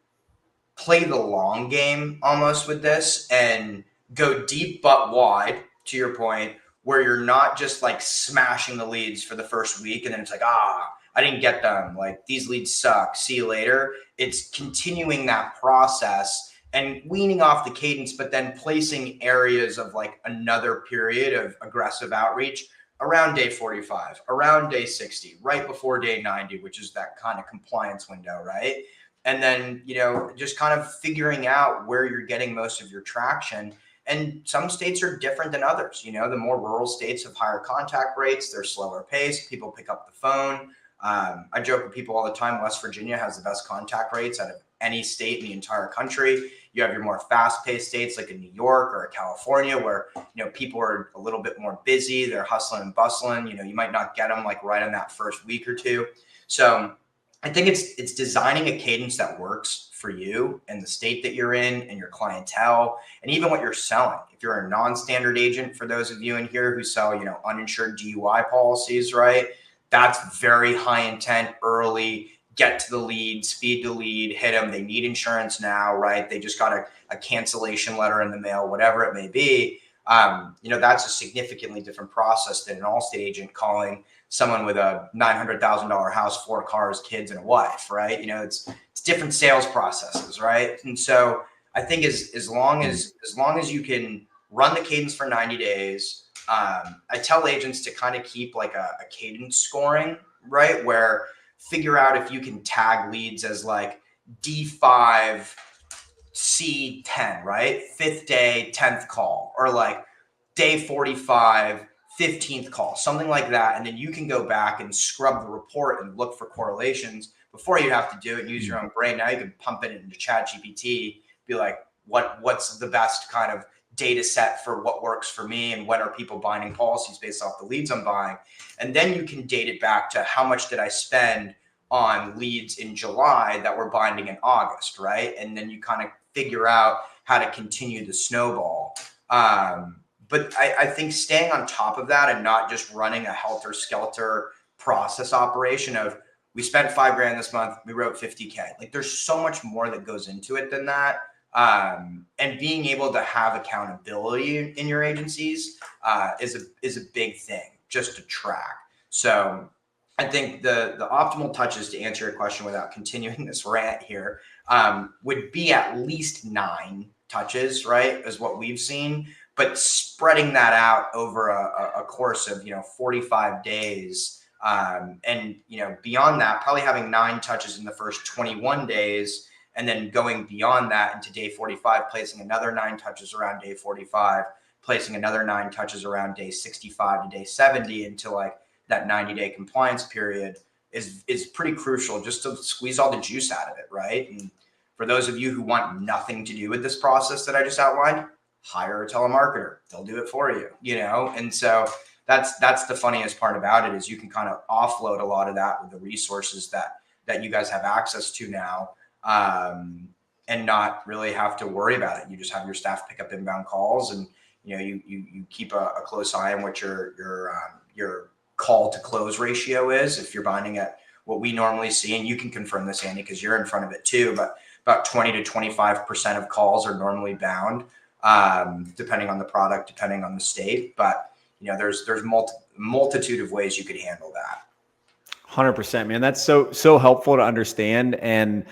play the long game almost with this and go deep but wide, to your point, where you're not just like smashing the leads for the first week and then it's like, I didn't get them. Like, these leads suck. See you later. It's continuing that process and weaning off the cadence, but then placing areas of like another period of aggressive outreach around day 45, around day 60, right before day 90, which is that kind of compliance window, right? And then, just kind of figuring out where you're getting most of your traction. And some states are different than others. The more rural states have higher contact rates, they're slower paced, people pick up the phone. I joke with people all the time, West Virginia has the best contact rates out of any state in the entire country. You have your more fast-paced states like in New York or California where, people are a little bit more busy. They're hustling and bustling. You might not get them like right in that first week or two. So I think it's designing a cadence that works for you and the state that you're in and your clientele and even what you're selling. If you're a non-standard agent, for those of you in here who sell, uninsured DUI policies, right? That's very high intent, early, get to the lead, speed the lead, hit them. They need insurance now, right? They just got a cancellation letter in the mail, whatever it may be. That's a significantly different process than an Allstate agent calling someone with a $900,000 house, 4 cars, kids, and a wife, right? It's different sales processes, right? And so I think as long as you can run the cadence for 90 days, I tell agents to kind of keep like a cadence scoring, right? Where figure out if you can tag leads as like D5, C10, right? 5th day, 10th call, or like day 45, 15th call, something like that. And then you can go back and scrub the report and look for correlations before you have to do it. Use your own brain. Now you can pump it into ChatGPT, be like, what's the best kind of data set for what works for me, and when are people binding policies based off the leads I'm buying. And then you can date it back to how much did I spend on leads in July that were binding in August, right? And then you kind of figure out how to continue the snowball. But I think staying on top of that and not just running a helter-skelter process operation of, we spent $5,000 this month, we wrote 50K. Like, there's so much more that goes into it than that. And being able to have accountability in your agencies is a big thing just to track. So I think the optimal touches, to answer your question without continuing this rant here, would be at least 9 touches, right, is what we've seen. But spreading that out over a course of 45 days, and beyond that, probably having 9 touches in the first 21 days. And then going beyond that into day 45, placing another 9 touches around day 45, placing another 9 touches around day 65 to day 70 into like that 90-day compliance period is pretty crucial, just to squeeze all the juice out of it, right? And for those of you who want nothing to do with this process that I just outlined, hire a telemarketer. They'll do it for you, And so that's the funniest part about it, is you can kind of offload a lot of that with the resources that you guys have access to now. And not really have to worry about it. You just have your staff pick up inbound calls, and you keep a close eye on what your call to close ratio is. If you're binding at what we normally see, and you can confirm this, Andy, because you're in front of it too, but about 20 to 25% of calls are normally bound, depending on the product, depending on the state. But there's multitude of ways you could handle that. 100%, man. That's so helpful to understand. And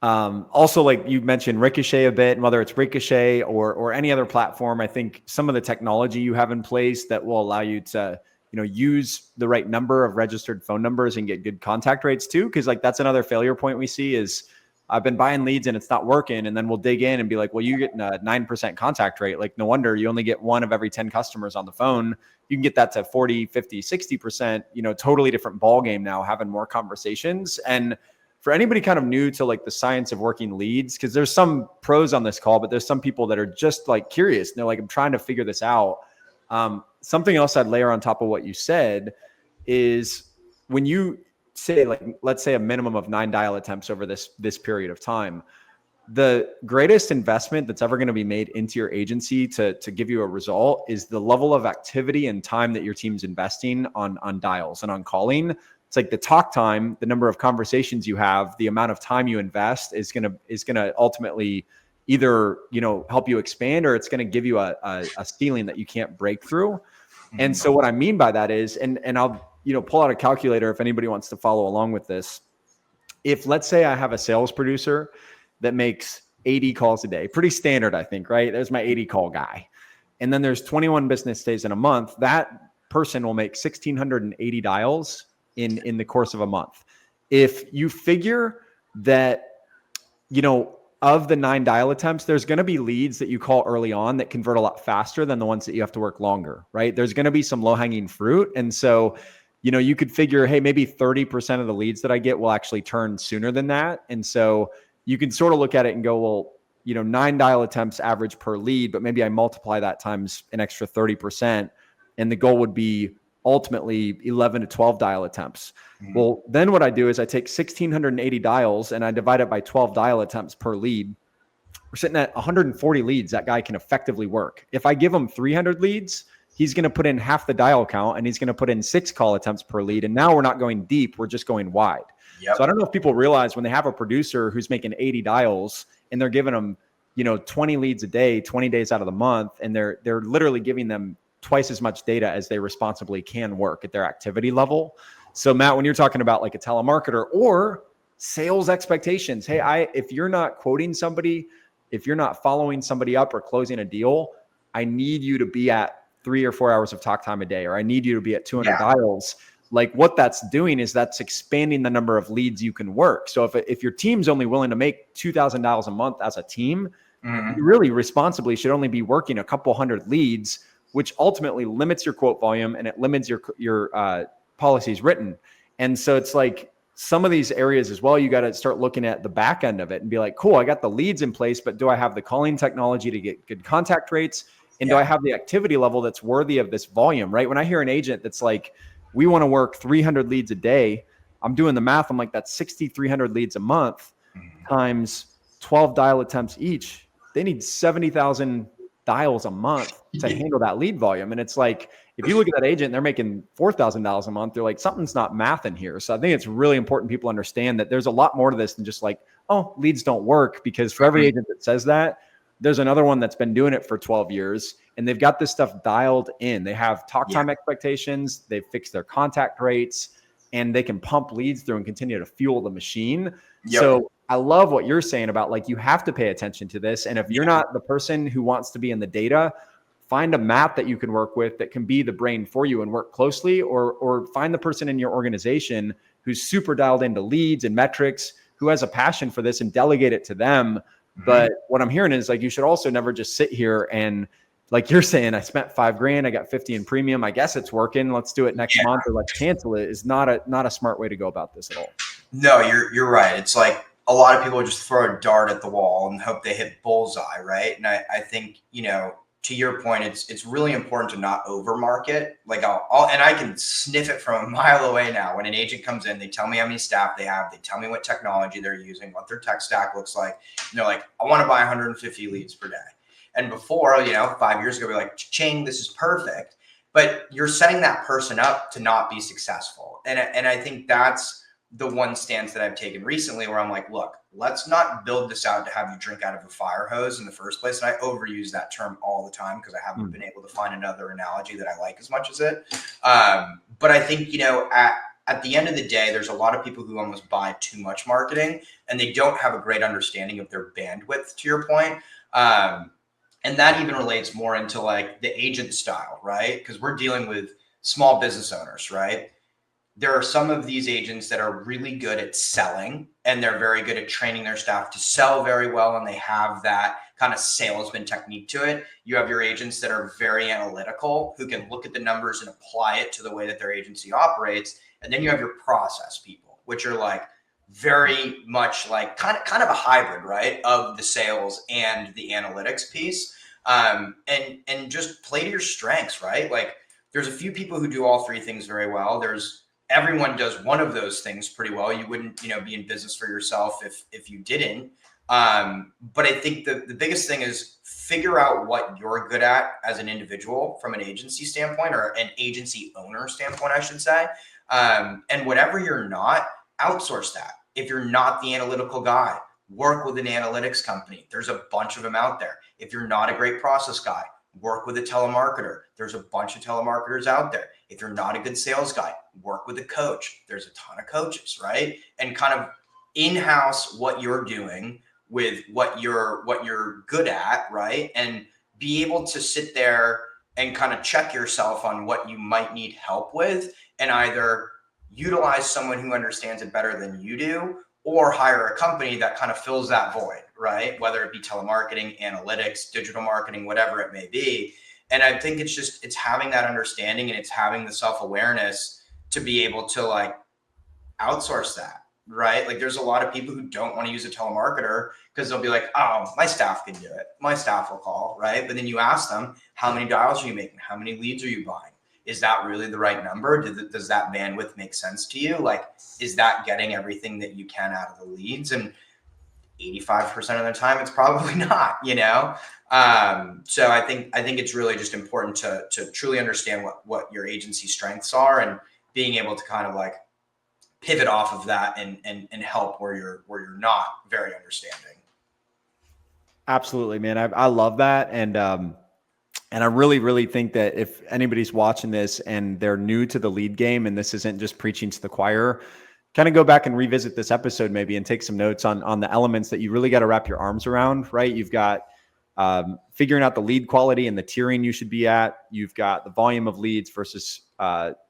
also, like you mentioned, Ricochet a bit, and whether it's Ricochet or any other platform, I think some of the technology you have in place that will allow you to, use the right number of registered phone numbers and get good contact rates too. Cause like that's another failure point we see is I've been buying leads and it's not working. And then we'll dig in and be like, well, you're getting a 9% contact rate. Like, no wonder you only get 1 of every 10 customers on the phone. You can get that to 40, 50, 60%, totally different ball game now, having more conversations. And for anybody kind of new to like the science of working leads, because there's some pros on this call, but there's some people that are just like curious. And they're like, I'm trying to figure this out. Something else I'd layer on top of what you said is when you say, like, let's say a minimum of 9 dial attempts over this period of time, the greatest investment that's ever going to be made into your agency to give you a result is the level of activity and time that your team's investing on dials and on calling. It's like the talk time, the number of conversations you have, the amount of time you invest is going to ultimately either, help you expand, or it's going to give you a ceiling that you can't break through. And so what I mean by that is, and I'll, pull out a calculator if anybody wants to follow along with this. If, let's say, I have a sales producer that makes 80 calls a day, pretty standard, I think, right? There's my 80 call guy. And then there's 21 business days in a month. That person will make 1,680 dials in the course of a month. If you figure that, of the 9 dial attempts, there's going to be leads that you call early on that convert a lot faster than the ones that you have to work longer, right? There's going to be some low hanging fruit. And so, you could figure, hey, maybe 30% of the leads that I get will actually turn sooner than that. And so you can sort of look at it and go, well, 9 dial attempts average per lead, but maybe I multiply that times an extra 30%. And the goal would be ultimately 11 to 12 dial attempts. Well, then what I do is I take 1,680 dials and I divide it by 12 dial attempts per lead. We're sitting at 140 leads that guy can effectively work. If I give him 300 leads, he's going to put in half the dial count and he's going to put in 6 call attempts per lead. And now we're not going deep. We're just going wide. Yep. So I don't know if people realize when they have a producer who's making 80 dials and they're giving them, 20 leads a day, 20 days out of the month, and they're literally giving them twice as much data as they responsibly can work at their activity level. So Matt, when you're talking about like a telemarketer or sales expectations, hey, if you're not quoting somebody, if you're not following somebody up or closing a deal, I need you to be at 3 or 4 hours of talk time a day, or I need you to be at 200 dials. Like what that's doing is that's expanding the number of leads you can work. So if your team's only willing to make $2,000 a month as a team, you really responsibly should only be working a couple hundred leads, which ultimately limits your quote volume and it limits your policies written. And so it's like some of these areas as well, you got to start looking at the back end of it and be like, cool, I got the leads in place, but do I have the calling technology to get good contact rates? And do I have the activity level that's worthy of this volume, right? When I hear an agent that's like, we want to work 300 leads a day, I'm doing the math. I'm like, that's 6,300 leads a month times 12 dial attempts each. They need 70,000 dials a month to handle that lead volume. And it's like, if you look at that agent and they're making $4,000 a month, they're like, something's not math in here. So I think it's really important people understand that there's a lot more to this than just like, oh, leads don't work. Because for every agent that says that, there's another one that's been doing it for 12 years and they've got this stuff dialed in. They have talk time expectations. They've fixed their contact rates and they can pump leads through and continue to fuel the machine. So I love what you're saying about like, you have to pay attention to this. And if you're not the person who wants to be in the data, find a map that you can work with that can be the brain for you and work closely, or find the person in your organization who's super dialed into leads and metrics, who has a passion for this, and delegate it to them. But what I'm hearing is like, you should also never just sit here and like you're saying, I spent $5,000, I got 50 in premium. I guess it's working. Let's do it next month, or let's cancel it. Is not a smart way to go about this at all. No, you're right. It's like a lot of people just throw a dart at the wall and hope they hit bullseye, right? And I think, to your point, it's really important to not over market. Like and I can sniff it from a mile away now. When an agent comes in, they tell me how many staff they have. They tell me what technology they're using, what their tech stack looks like. And they're like, I want to buy 150 leads per day. And before, 5 years ago, we're like, ching, this is perfect. But you're setting that person up to not be successful. And I think that's the one stance that I've taken recently, where I'm like, look, let's not build this out to have you drink out of a fire hose in the first place. And I overuse that term all the time because I haven't been able to find another analogy that I like as much as it. But I think, at the end of the day, there's a lot of people who almost buy too much marketing and they don't have a great understanding of their bandwidth, to your point. And that even relates more into like the agent style, right? Because we're dealing with small business owners, right? There are some of these agents that are really good at selling and they're very good at training their staff to sell very well. And they have that kind of salesman technique to it. You have your agents that are very analytical, who can look at the numbers and apply it to the way that their agency operates. And then you have your process people, which are like very much like kind of a hybrid, right, of the sales and the analytics piece. And just play to your strengths, right? Like there's a few people who do all three things very well. Everyone does one of those things pretty well. You wouldn't, be in business for yourself if you didn't. But I think the biggest thing is figure out what you're good at as an individual from an agency standpoint, or an agency owner standpoint, I should say. And whatever you're not, outsource that. If you're not the analytical guy, work with an analytics company. There's a bunch of them out there. If you're not a great process guy, work with a telemarketer. There's a bunch of telemarketers out there. If you're not a good sales guy, work with a coach. There's a ton of coaches, right? And kind of in-house what you're doing with what you're good at, right? And be able to sit there and kind of check yourself on what you might need help with, and either utilize someone who understands it better than you do, or hire a company that kind of fills that void, right? Whether it be telemarketing, analytics, digital marketing, whatever it may be. And I think it's having that understanding, and it's having the self-awareness to be able to like outsource that, right? Like there's a lot of people who don't want to use a telemarketer because they'll be like, oh, my staff can do it. My staff will call, right? But then you ask them, how many dials are you making? How many leads are you buying? Is that really the right number? Does that bandwidth make sense to you? Like, is that getting everything that you can out of the leads? And 85% of the time, it's probably not, So I think it's really just important to truly understand what your agency strengths are, and being able to kind of like pivot off of that and help where you're not very understanding. Absolutely, man. I love that. And I really, really think that if anybody's watching this and they're new to the lead game, and this isn't just preaching to the choir, kind of go back and revisit this episode maybe and take some notes on the elements that you really got to wrap your arms around, right? You've got figuring out the lead quality and the tiering you should be at. You've got the volume of leads versus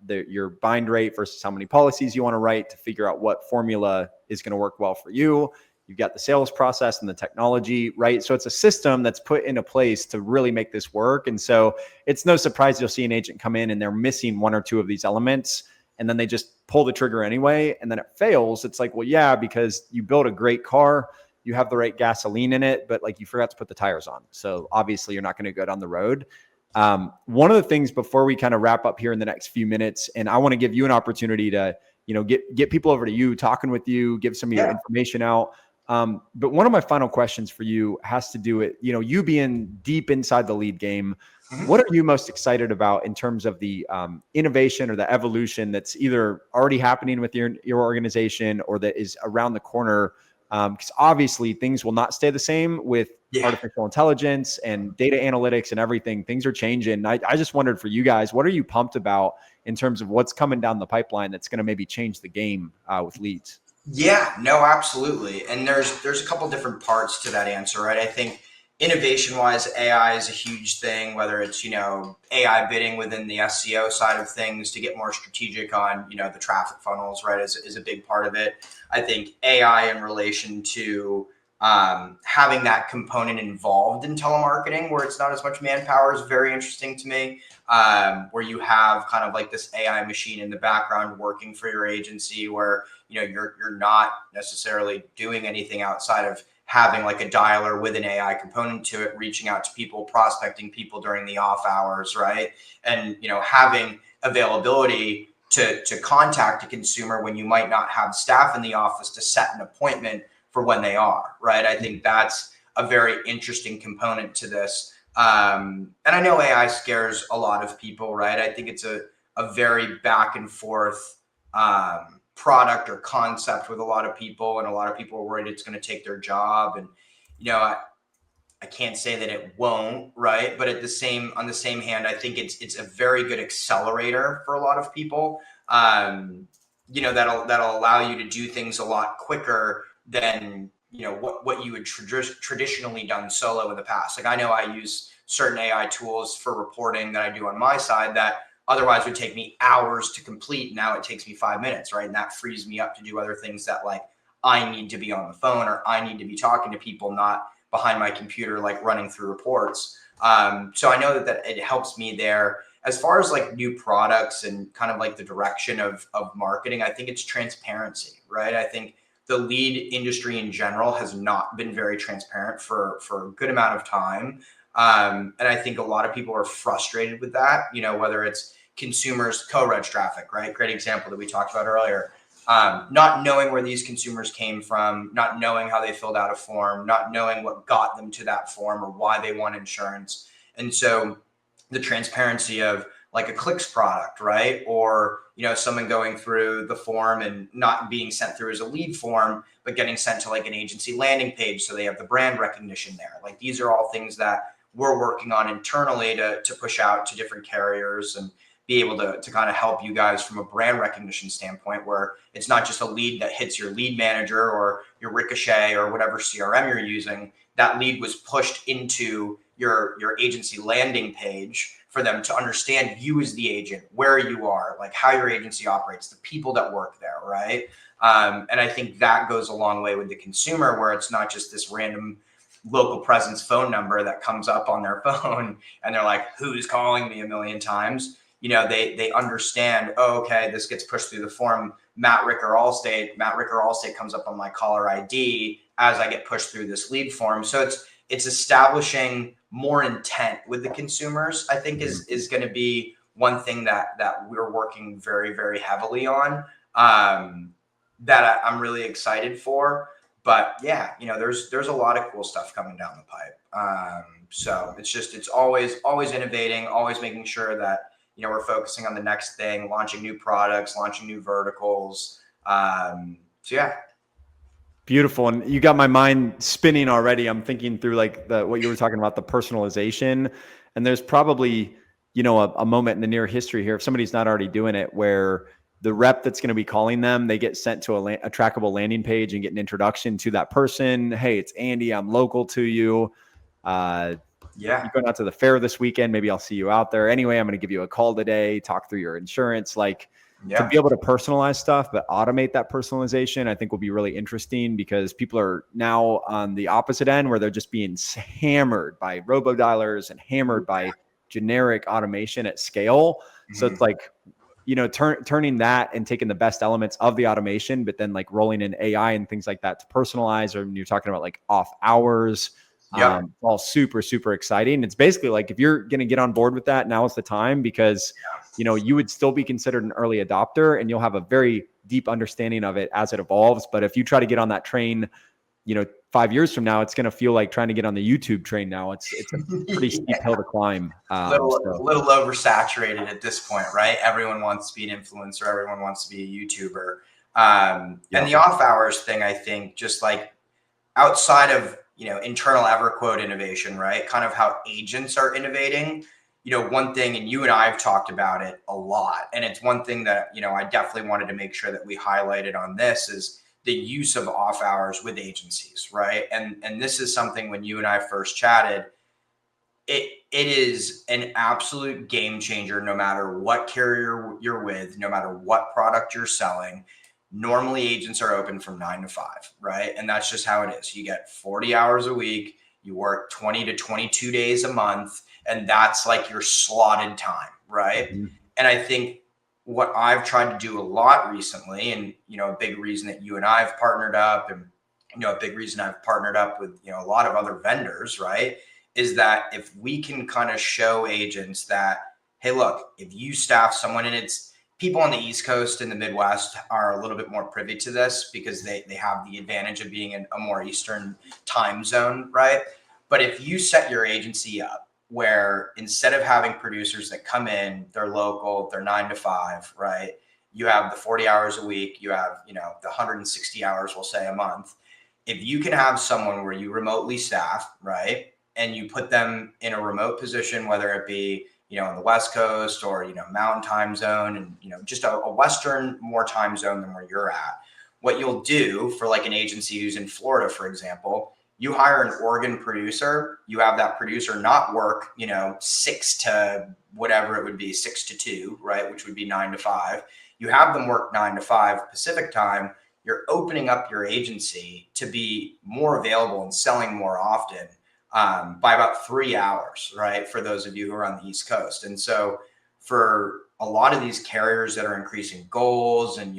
your bind rate versus how many policies you want to write to figure out what formula is going to work well for you. You've got the sales process and the technology, right? So it's a system that's put into place to really make this work. And so it's no surprise you'll see an agent come in and they're missing one or two of these elements, and then they just pull the trigger anyway, and then it fails. It's like, well, yeah, because you built a great car, you have the right gasoline in it, but like you forgot to put the tires on. So obviously you're not going to go down the road. One of the things before we kind of wrap up here in the next few minutes, and I want to give you an opportunity to, get people over to you, talking with you, give some of your information out. But one of my final questions for you has to do with, you being deep inside the lead game. What are you most excited about in terms of the innovation or the evolution that's either already happening with your organization or that is around the corner? Because obviously things will not stay the same with artificial intelligence and data analytics and everything. Things are changing. I just wondered for you guys, what are you pumped about in terms of what's coming down the pipeline that's going to maybe change the game with leads? Yeah, no, absolutely. And there's a couple different parts to that answer, right? I think innovation wise, AI is a huge thing, whether it's, AI bidding within the SEO side of things to get more strategic on, the traffic funnels, right, is a big part of it. I think AI in relation to having that component involved in telemarketing where it's not as much manpower is very interesting to me. Where you have kind of like this AI machine in the background working for your agency where, you're not necessarily doing anything outside of having like a dialer with an AI component to it, reaching out to people, prospecting people during the off hours, right? And, having availability to contact a consumer when you might not have staff in the office to set an appointment for when they are, right? I think that's a very interesting component to this. And I know AI scares a lot of people, right? I think it's a very back and forth product or concept with a lot of people, and a lot of people are worried it's going to take their job. And I can't say that it won't, right? But on the same hand, I think it's a very good accelerator for a lot of people. That'll allow you to do things a lot quicker than what you had traditionally done solo in the past. Like I know I use certain AI tools for reporting that I do on my side that otherwise would take me hours to complete. Now it takes me 5 minutes, right? And that frees me up to do other things that like I need to be on the phone or I need to be talking to people, not behind my computer, like running through reports. So I know that it helps me there. As far as like new products and kind of like the direction of marketing, I think it's transparency, right? I think the lead industry in general has not been very transparent for a good amount of time. And I think a lot of people are frustrated with that, whether it's consumers co-reg traffic, right? Great example that we talked about earlier. Not knowing where these consumers came from, not knowing how they filled out a form, not knowing what got them to that form or why they want insurance. And so the transparency of like a clicks product, right? Or, someone going through the form and not being sent through as a lead form, but getting sent to like an agency landing page. So they have the brand recognition there. Like these are all things that we're working on internally to push out to different carriers and be able to kind of help you guys from a brand recognition standpoint, where it's not just a lead that hits your lead manager or your Ricochet or whatever CRM you're using. That lead was pushed into your agency landing page for them to understand you as the agent, where you are, like how your agency operates, the people that work there, right? And I think that goes a long way with the consumer, where it's not just this random local presence phone number that comes up on their phone and they're like, who's calling me a million times? They understand, oh, okay, this gets pushed through the form. Matt Ricker Allstate comes up on my caller ID as I get pushed through this lead form. So it's establishing more intent with the consumers, I think is going to be one thing that we're working very, very heavily on, that I'm really excited for. But yeah, there's a lot of cool stuff coming down the pipe. So it's always innovating, always making sure that, we're focusing on the next thing, launching new products, launching new verticals, So yeah. Beautiful. And you got my mind spinning already. I'm thinking through like what you were talking about, the personalization. And there's probably, a moment in the near history here, if somebody's not already doing it, where the rep that's going to be calling them, they get sent to a trackable landing page and get an introduction to that person. Hey, it's Andy. I'm local to you. Yeah. You're going out to the fair this weekend. Maybe I'll see you out there. Anyway, I'm going to give you a call today, talk through your insurance. Like, to be able to personalize stuff, but automate that personalization, I think will be really interesting, because people are now on the opposite end where they're just being hammered by robo-dialers and hammered by generic automation at scale. So it's like, turning that and taking the best elements of the automation, but then like rolling in AI and things like that to personalize, or when you're talking about like off hours, all super, super exciting. It's basically like, if you're going to get on board with that, now is the time, because you would still be considered an early adopter and you'll have a very deep understanding of it as it evolves. But if you try to get on that train, 5 years from now, it's going to feel like trying to get on the YouTube train now. It's a pretty steep hill to climb. A little oversaturated at this point, right? Everyone wants to be an influencer. Everyone wants to be a YouTuber. And the off hours thing, I think, just like outside of, internal EverQuote innovation, right? Kind of how agents are innovating. One thing, and you and I have talked about it a lot, and it's one thing that, I definitely wanted to make sure that we highlighted on this, is the use of off hours with agencies, right? And this is something, when you and I first chatted, it is an absolute game changer, no matter what carrier you're with, no matter what product you're selling. Normally agents are open from 9 to 5, right? And that's just how it is. You get 40 hours a week, you work 20 to 22 days a month, and that's like your slotted time, right? Mm-hmm. And I think what I've tried to do a lot recently, and, a big reason that you and I have partnered up, and, a big reason I've partnered up with, a lot of other vendors, right, is that if we can kind of show agents that, hey, look, if you staff someone, and it's, people on the East Coast and the Midwest are a little bit more privy to this, because they have the advantage of being in a more Eastern time zone, right? But if you set your agency up where, instead of having producers that come in, they're local, they're 9 to 5, right? You have the 40 hours a week, you have, the 160 hours, we'll say, a month. If you can have someone where you remotely staff, right, and you put them in a remote position, whether it be, on the West Coast or, mountain time zone, and, just a Western more time zone than where you're at, what you'll do for like an agency who's in Florida, for example, you hire an Oregon producer, you have that producer not work, 6 to whatever it would be, 6 to 2, right? Which would be 9 to 5. You have them work 9 to 5 Pacific time. You're opening up your agency to be more available and selling more often, by about 3 hours, right? For those of you who are on the East Coast. And so for a lot of these carriers that are increasing goals, and,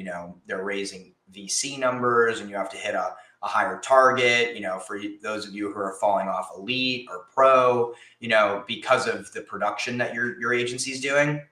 they're raising VC numbers, and you have to hit a higher target, for those of you who are falling off elite or pro, because of the production that your agency's doing,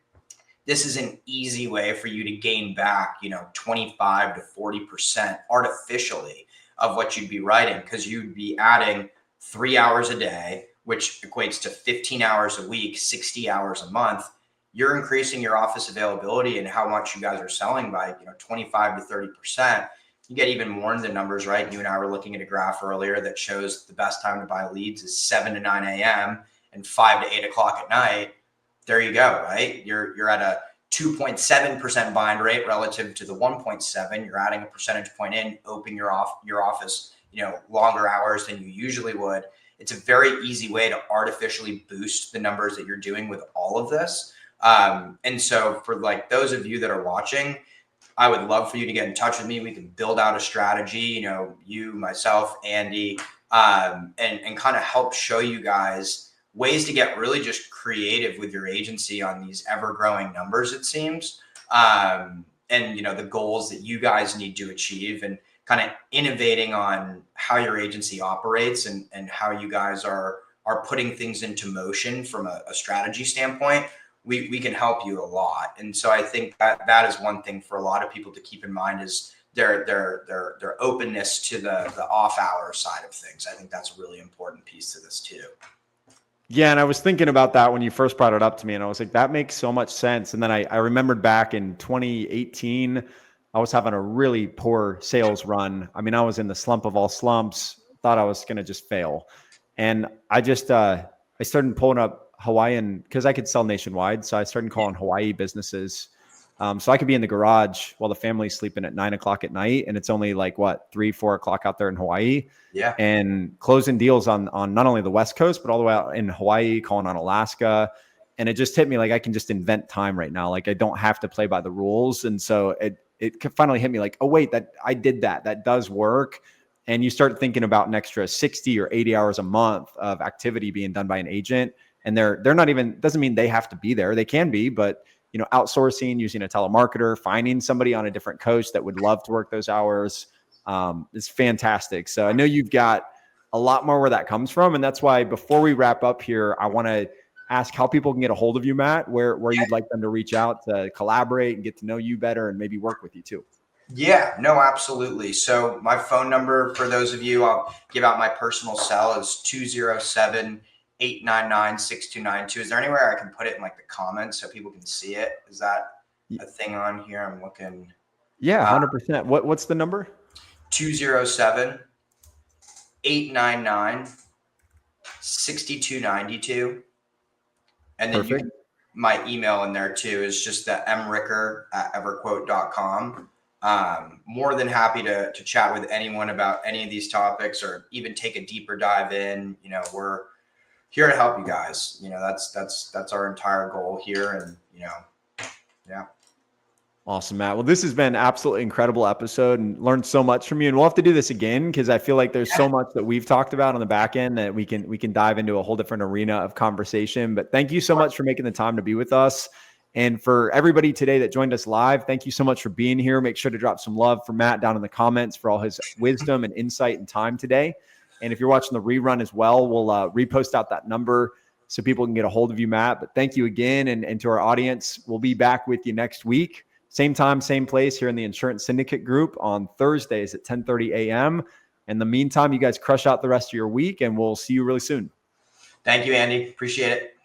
this is an easy way for you to gain back, 25 to 40% artificially of what you'd be writing, because you'd be adding 3 hours a day, which equates to 15 hours a week, 60 hours a month. You're increasing your office availability and how much you guys are selling by, 25 to 30%. You get even more into the numbers, right? You and I were looking at a graph earlier that shows the best time to buy leads is 7 to 9 a.m. and 5 to 8 o'clock at night. There you go, right? You're at a 2.7% bind rate relative to the 1.7. You're adding a percentage point in, opening your office, longer hours than you usually would. It's a very easy way to artificially boost the numbers that you're doing with all of this. And so for like those of you that are watching, I would love for you to get in touch with me. We can build out a strategy, you, myself, Andy, and kind of help show you guys ways to get really just creative with your agency on these ever growing numbers, it seems. And, the goals that you guys need to achieve, and kind of innovating on how your agency operates, and how you guys are putting things into motion from a strategy standpoint. We can help you a lot. And so I think that is one thing for a lot of people to keep in mind, is their openness to the off hour side of things. I think that's a really important piece to this too. Yeah. And I was thinking about that when you first brought it up to me, and I was like, that makes so much sense. And then I remembered back in 2018, I was having a really poor sales run. I mean, I was in the slump of all slumps, thought I was going to just fail. And I just, I started pulling up Hawaiian because I could sell nationwide. So I started calling Hawaii businesses. So I could be in the garage while the family's sleeping at 9 o'clock at night. And it's only like 3-4 o'clock out there in Hawaii. Yeah. And closing deals on not only the West Coast, but all the way out in Hawaii, calling on Alaska. And it just hit me like I can just invent time right now. Like I don't have to play by the rules. And so it finally hit me like, oh, wait, that I did that. That does work. And you start thinking about an extra 60 or 80 hours a month of activity being done by an agent. And they're not even, doesn't mean they have to be there. They can be, but outsourcing, using a telemarketer, finding somebody on a different coast that would love to work those hours is fantastic. So I know you've got a lot more where that comes from. And that's why before we wrap up here, I want to ask how people can get a hold of you, Matt, where you'd like them to reach out to collaborate and get to know you better and maybe work with you too. Yeah, no, absolutely. So my phone number for those of you, I'll give out my personal cell is 207-899-6292. Is there anywhere I can put it in like the comments so people can see it? Is that a thing on here? I'm looking. Yeah, 100%. What's the number? 207-899-6292. And then my email in there too is just the mricker@everquote.com. More than happy to chat with anyone about any of these topics or even take a deeper dive in. We're here to help you guys. That's our entire goal here. And, yeah. Awesome, Matt. Well, this has been an absolutely incredible episode and learned so much from you. And we'll have to do this again because I feel like there's so much that we've talked about on the back end that we can dive into a whole different arena of conversation. But thank you so much for making the time to be with us. And for everybody today that joined us live, thank you so much for being here. Make sure to drop some love for Matt down in the comments for all his wisdom and insight and time today. And if you're watching the rerun as well, we'll repost out that number so people can get a hold of you, Matt. But thank you again. And to our audience, we'll be back with you next week. Same time, same place here in the Insurance Syndicate Group on Thursdays at 10:30 a.m. In the meantime, you guys crush out the rest of your week, and we'll see you really soon. Thank you, Andy. Appreciate it.